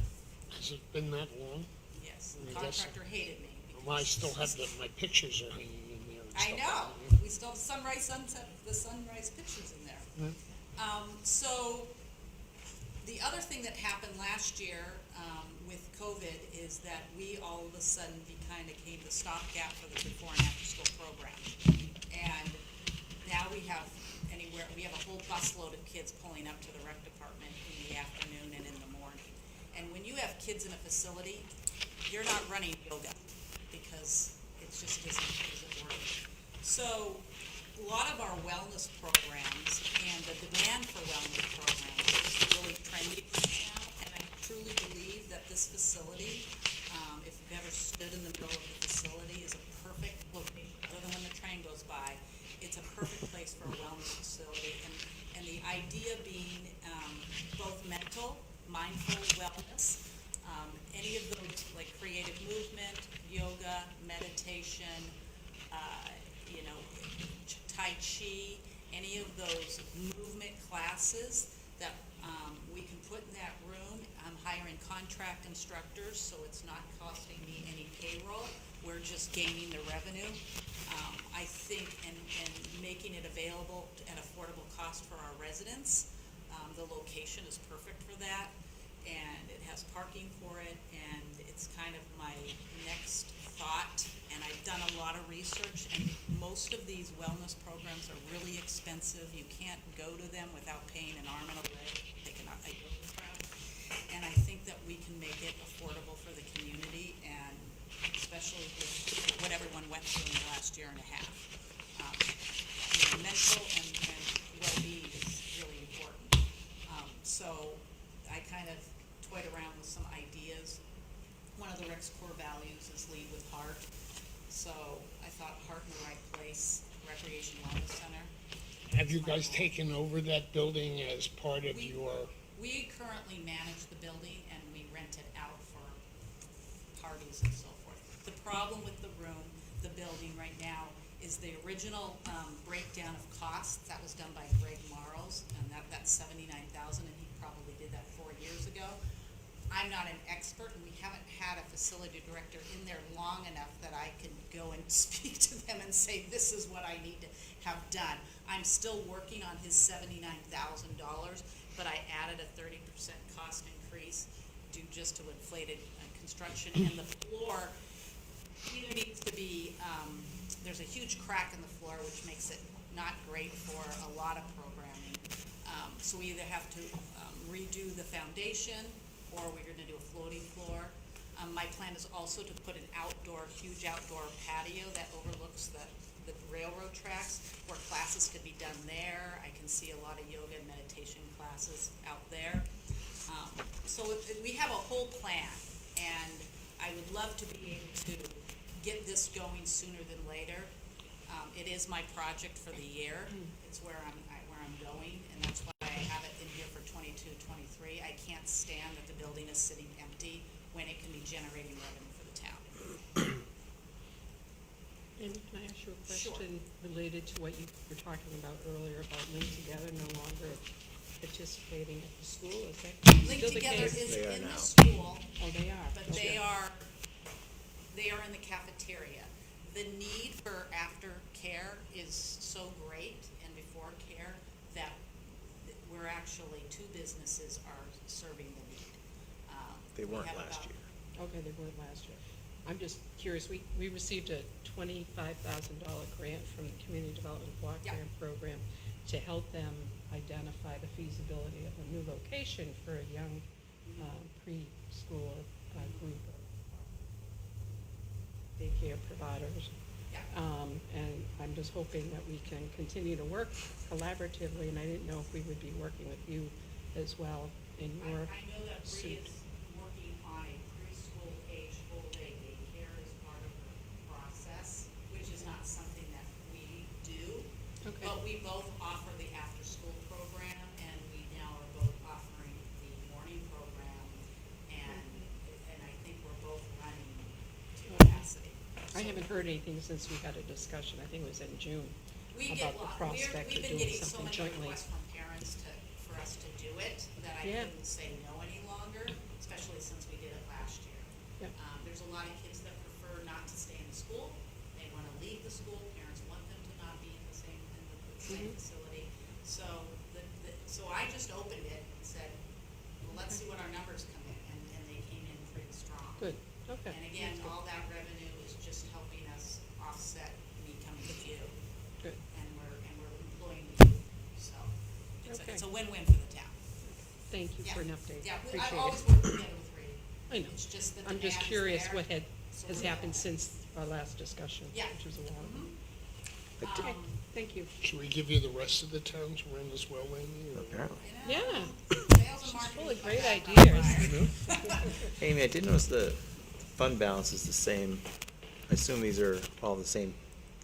Has it been that long? Yes, the I guess- contractor hated me. Well, I still have my pictures are hanging in there and I stuff know, like that. we still have the sunrise pictures in there. Yeah. So, the other thing that happened last year with COVID is that we all of a sudden kind of became the stopgap for the before and after school program. And now we have an anywhere, we have a whole busload of kids pulling up to the rec department in the afternoon and in the morning. And when you have kids in a facility, you're not running yoga because it just isn't working. So a lot of our wellness programs and the demand for wellness programs is really trendy right now. And I truly believe that this facility, if you've ever stood in the middle of the facility, is a perfect location, other than when the train goes by. It's a perfect place for a wellness facility. And the idea being both mental, mindful wellness, any of those like creative movement, yoga, meditation, Tai Chi, any of those movement classes that we can put in that room. I'm hiring contract instructors, so it's not costing me any payroll. We're just gaining the revenue. I think and making it available at affordable cost for our residents. The location is perfect for that, and it has parking for it, and it's kind of my next thought. And I've done a lot of research, and most of these wellness programs are really expensive. You can't go to them without paying an arm and a leg, taking a yoga crowd. And I think that we can make it affordable for the community, and especially with what everyone went through in the last year and a half. Mental and well-being is really important. So I kind of toyed around with some ideas. One of the Rec's core values is lead with heart. So I thought heart in the right place, recreation wellness center. Have you guys taken over that building as part of your? We currently manage the building and we rent it out for parties and so forth. The problem with the room, the building right now, is the original breakdown of costs. That was done by Greg Marles, and that's $79,000, and he probably did that 4 years ago. I'm not an expert, and we haven't had a facility director in there long enough that I can go and speak to them and say, this is what I need to have done. I'm still working on his $79,000, but I added a 30% cost increase due just to inflated construction. And the floor either needs to be, there's a huge crack in the floor, which makes it not great for a lot of programming. So we either have to redo the foundation, or we're gonna do a floating floor. My plan is also to put an huge outdoor patio that overlooks the railroad tracks, where classes could be done there. I can see a lot of yoga and meditation classes out there. So we have a whole plan, and I would love to be able to get this going sooner than later. It is my project for the year. It's where I'm going, and that's why I have it in here for 22, 23. I can't stand that the building is sitting empty when it can be generating revenue for the town. And can I ask you a Sure. question related to what you were talking about earlier about Link Together no longer participating at the school? Is that Link still the Together case? is They are in the now. school, Oh, they are? but Okay. they are in the cafeteria. The need for aftercare is so great, and before care, that we're actually, two businesses are serving the need. They We weren't have last about- year. Okay, they weren't last year. I'm just curious, we received a $25,000 grant from the Community Development Block Yeah. Grant Program to help them identify the feasibility of a new location for a young preschool group of daycare providers. Yeah. And I'm just hoping that we can continue to work collaboratively, and I didn't know if we would be working with you as well in I your know that Bree suit. is working on a preschool age full-day daycare as part of her process, which is not something that we do. Okay. But we both offer the after-school program, and we now are both offering the morning program, and I think we're both running to capacity. I haven't heard anything since we had a discussion, I think it was in June, We get about the we've prospect of been doing getting so something many jointly. requests from parents for us to do it, that I Yeah. couldn't say no any longer, especially since we did it last year. Yeah. There's a lot of kids that prefer not to stay in the school, they wanna leave the school, parents want them to not be in the same Mhm. facility. So so I just opened it and said, well, let's see what our numbers come in, and they came in pretty strong. Good, okay. And again, That's good. all that revenue is just helping us offset me coming to you. Good. And we're employing youth. Okay. it's a win-win for the town. Thank you Yeah. for an update. Yeah, I've Appreciate always it. worked together with Brady. I know. It's just the I'm just demand is curious there. what has So happened since our last discussion, Yeah. which was a while ago. Mhm. Okay, thank you. Should we give you the rest of the towns around as well, Amy? or- Apparently. You know, Yeah. Sales and marketing full of is my great background. ideas. Amy, I did notice the fund balance is the same. I assume these are all the same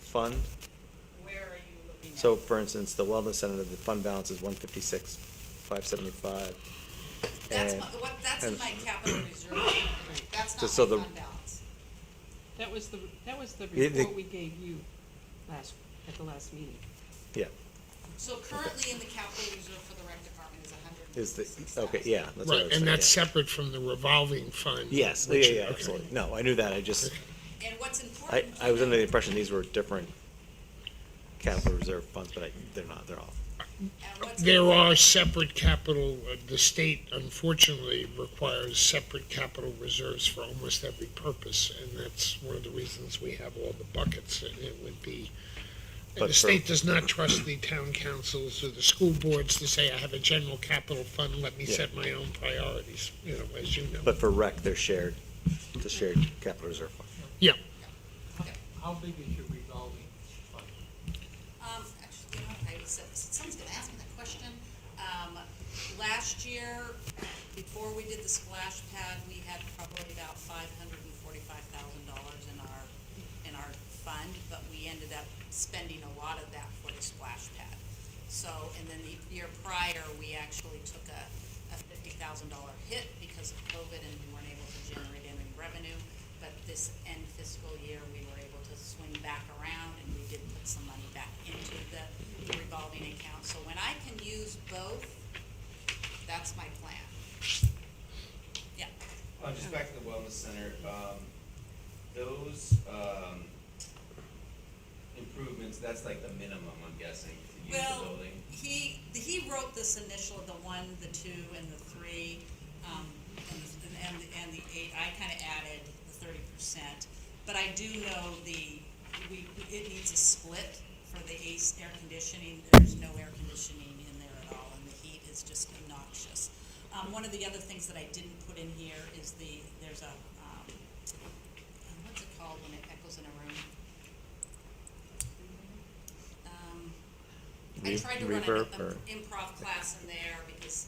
fund? Where are you looking at? So, for instance, the wellness center, the fund balance is 156,575. That's and- that's in and- my capital reserve. That's not Just so my the- fund balance. That was the Yeah, the- report we gave you at the last meeting. Yeah, So currently in the capital reserve for the rec department is is the, 156,000. okay, yeah, that's what I Right, was and saying, that's yeah. separate from the revolving fund. Yes, yeah, which- yeah, okay. absolutely. No, I knew that, I just, And what's important. I was under the impression these were different capital reserve funds, but they're not, they're all. And what's There important- are separate capital, the state unfortunately requires separate capital reserves for almost every purpose, and that's one of the reasons we have all the buckets, and it would be, But the for- state does not trust the town councils or the school boards to say, I have a general capital fund, let me Yeah. set my own priorities, as you know. But for rec, they're shared, it's a shared capital reserve fund. Yeah, How big is your revolving fund? Actually, you know, someone's gonna ask me that question. Last year, before we did the splash pad, we had probably about $545,000 in our fund, but we ended up spending a lot of that for the splash pad. So, and then the year prior, we actually took a $50,000 hit because of COVID and we weren't able to generate any revenue. But this end fiscal year, we were able to swing back around and we did put some money back into the revolving account. So when I can use both, that's my plan. Yeah. Just back to the wellness center, those, improvements, that's like the minimum, I'm guessing, to use the Well, building? he wrote this initial, the 1, the 2, and the 3, and the 8. I kind of added the 30%. But I do know it needs a split for the air conditioning. There's no air conditioning in there at all, and the heat is just obnoxious. One of the other things that I didn't put in here is there's a, what's it called when it echoes in a room? I tried to run Reverb an or- improv class in there because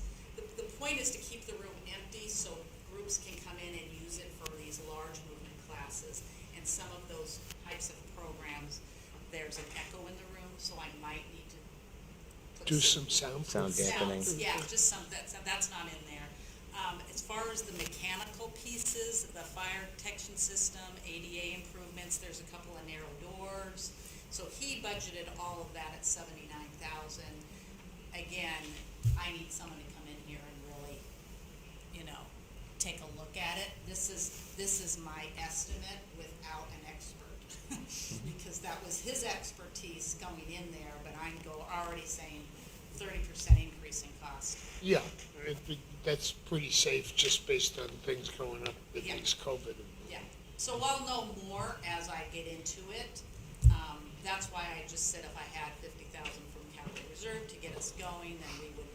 the point is to keep the room empty so groups can come in and use it for these large movement classes. And some of those types of programs, there's an echo in the room, so I might need to put do some sound. Sound dampening. yeah, just some, that's not in there. As far as the mechanical pieces, the fire detection system, ADA improvements, there's a couple of narrow doors. So he budgeted all of that at $79,000. Again, I need someone to come in here and really, take a look at it. This is my estimate without an expert. Because that was his expertise going in there, but I'm already saying 30% increase in cost. Yeah, that's pretty safe, just based on things going up with Yeah. these COVID. Yeah, so I'll know more as I get into it. That's why I just said if I had 50,000 from capital reserve to get us going, then we would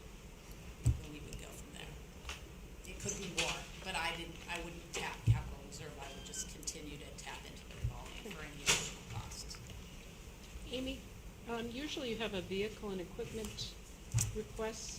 go from there. It could be more, but I wouldn't tap capital reserve, I would just continue to tap into the revolving for any additional costs. Amy, usually you have a vehicle and equipment request.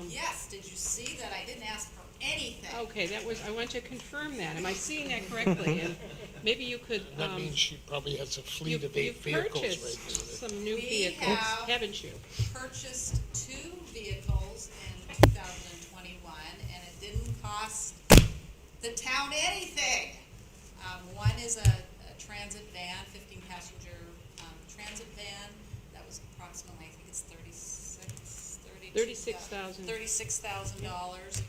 Yes, did you see that I didn't ask for anything? Okay, I want to confirm that. Am I seeing that correctly? And maybe you could, That means she probably has a fleet of 8 you've vehicles right purchased now. some new We vehicles, have- haven't you? Purchased 2 vehicles in 2021, and it didn't cost the town anything. One is a transit van, 15-passenger transit van, that was approximately, I think it's $36,000.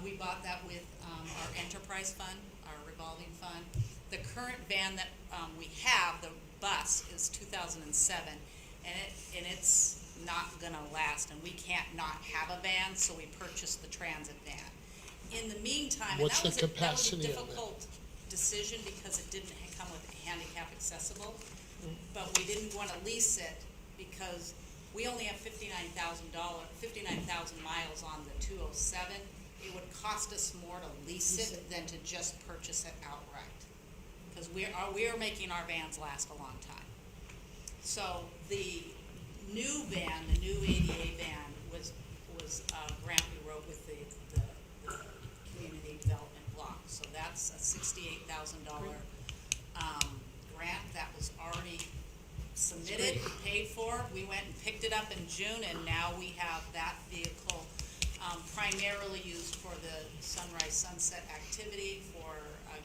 We bought that with our enterprise fund, our revolving fund. The current van that we have, the bus, is 2007, and it's not gonna last, and we can't not have a van, so we purchased the transit van. In the meantime, and What's that the was that was a capacity on that? difficult decision because it didn't come with handicap accessible, but we didn't wanna lease it because we only have $59,000 miles on the 207. It would cost us more to lease it than to just purchase it outright. Because we are making our vans last a long time. So the new van, the new ADA van, was a grant we wrote with the community development block. So that's a $68,000 grant that was already submitted, paid for. We went and picked it up in June, and now we have that vehicle primarily used for the sunrise sunset activity, for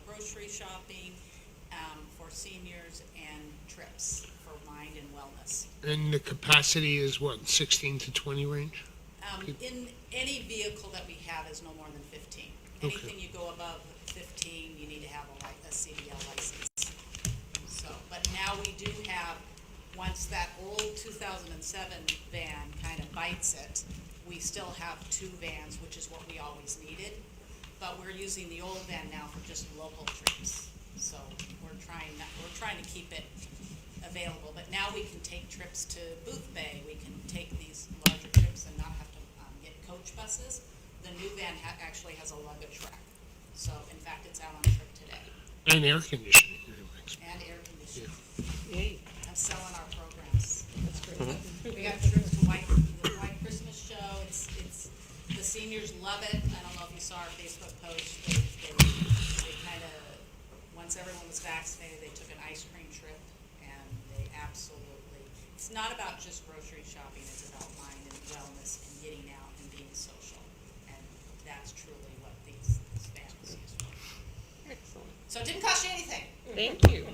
grocery shopping, for seniors, and trips for mind and wellness. And the capacity is what, 16 to 20 range? In any vehicle that we have is no more than 15. Okay. Anything you go above 15, you need to have a CDL license. So, but now we do have, once that old 2007 van kind of bites it, we still have 2 vans, which is what we always needed. But we're using the old van now for just local trips. So we're trying to keep it available. But now we can take trips to Booth Bay. We can take these larger trips and not have to get coach buses. The new van actually has a luggage rack. So in fact, it's out on a trip today. And air conditioning. And air conditioning. Yay, And selling our programs. that's great. We got trips to the White Christmas show. It's the seniors love it. I don't know if you saw our Facebook post. They kind of, once everyone was vaccinated, they took an ice cream trip, and they absolutely. It's not about just grocery shopping. It's about mind and wellness and getting out and being social, and that's truly what these families use for. Excellent. So it didn't cost you anything. Thank you.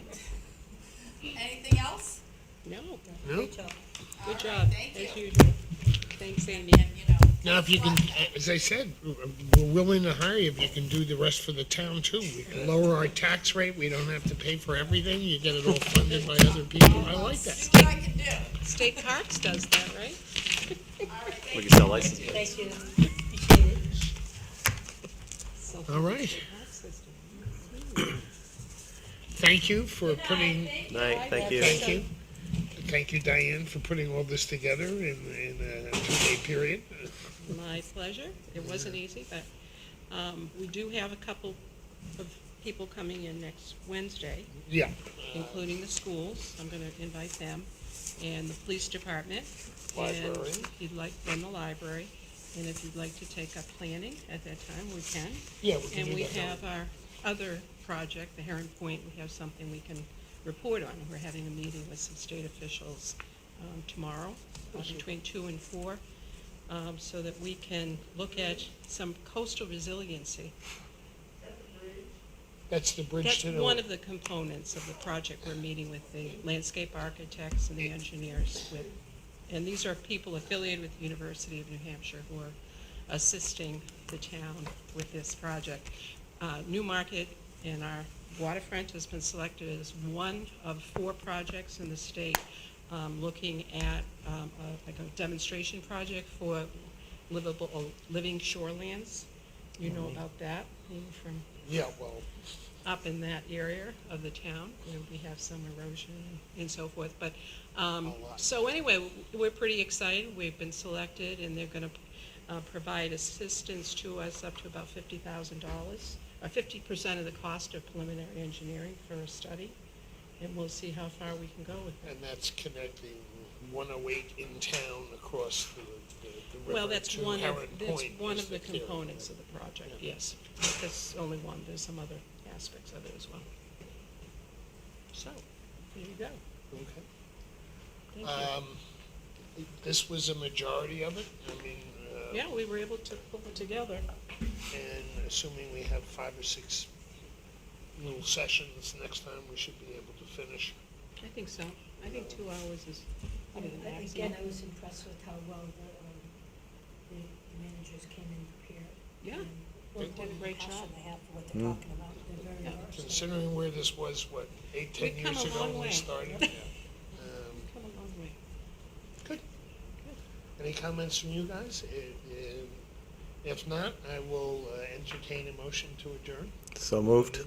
Anything else? No, No? Great job. All good right, job, thank as you. usual. Thanks, Amy. And you know. Now, if you good can, luck. as I said, we're willing to hire you if you can do the rest for the town too. We can lower our tax rate, we don't have to pay for everything, you get it all funded by other people. I like that. See what I can do. State Parks does that, right? All right, thank We you. can sell licenses. Thank you. Appreciate it. All right. Thank you for putting, Night, thank you. thank you. Thank you, Diane, for putting all this together in a 2-day period. My pleasure. It wasn't easy, but we do have a couple of people coming in next Wednesday, Yeah, including the schools. I'm going to invite them, and the police department. Library. And he'd like, and the library. And if you'd like to take up planning at that time, we can. yeah, we can And do we that. have our other project, the Heron Point, we have something we can report on. We're having a meeting with some state officials tomorrow, between 2 and 4, so that we can look at some coastal resiliency. That's the bridge That's to the. one of the components of the project. We're meeting with the landscape architects and the engineers with, and these are people affiliated with the University of New Hampshire who are assisting the town with this project. Newmarket and our waterfront has been selected as one of 4 projects in the state, looking at like a demonstration project for living shorelands. You know about that, being from Yeah, well, up in that area of the town, where we have some erosion and so forth, but, so anyway, we're pretty excited, we've been selected, and they're gonna, provide assistance to us up to about $50,000, or 50% of the cost of preliminary engineering for a study, and we'll see how far we can go with it. and that's connecting 108 in town across the Well, river that's to one Heron of, that's Point. one is of the theory. components of the project, yes. That's only one, there's some other aspects of it as well. So, here you go. Okay. Thank you. This was a majority of it, I mean, Yeah, we were able to pull it together. and assuming we have 5 or 6 little sessions next time, we should be able to finish. I think so. I think 2 hours is probably the maximum. Again, I was impressed with how well the managers came in prepared. Yeah, And they did a what great passion job. they have for what they're talking about. They're very Yeah. versed. Considering where this was, what, 8, 10 We've come years a ago long when we way. started? Yep. Um, Come a long way. Good. Any comments from you guys? If not, I will entertain a motion to adjourn. So moved.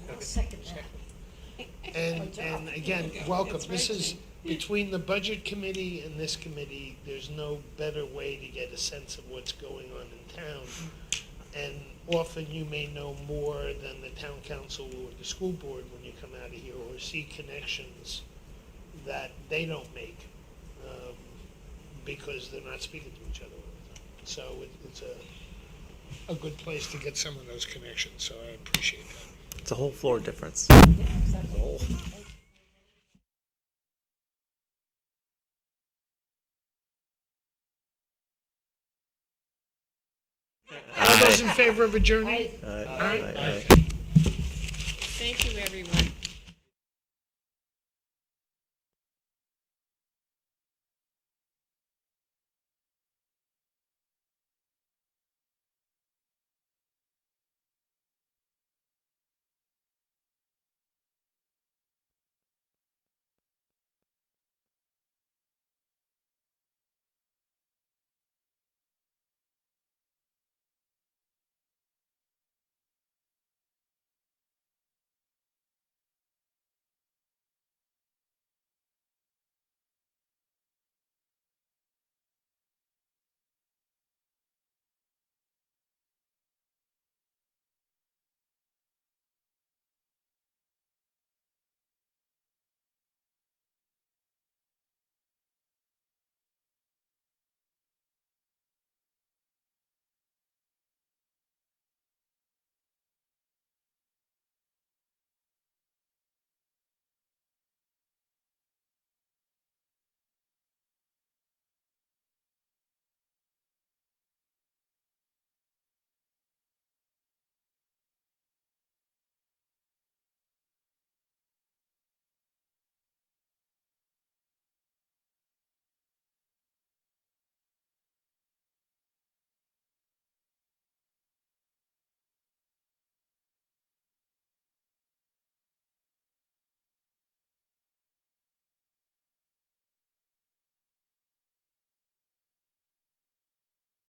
I'll second that. And again, welcome. That's This right, is, between the budget committee and this committee, there's no better way to get a sense of what's going on in town. And often you may know more than the town council or the school board when you come out of here, or see connections that they don't make, because they're not speaking to each other all the time. So it's a good place to get some of those connections, so I appreciate that. It's a whole floor difference. Oh. All those in favor of adjourning? Aye. Aye. Thank you, everyone.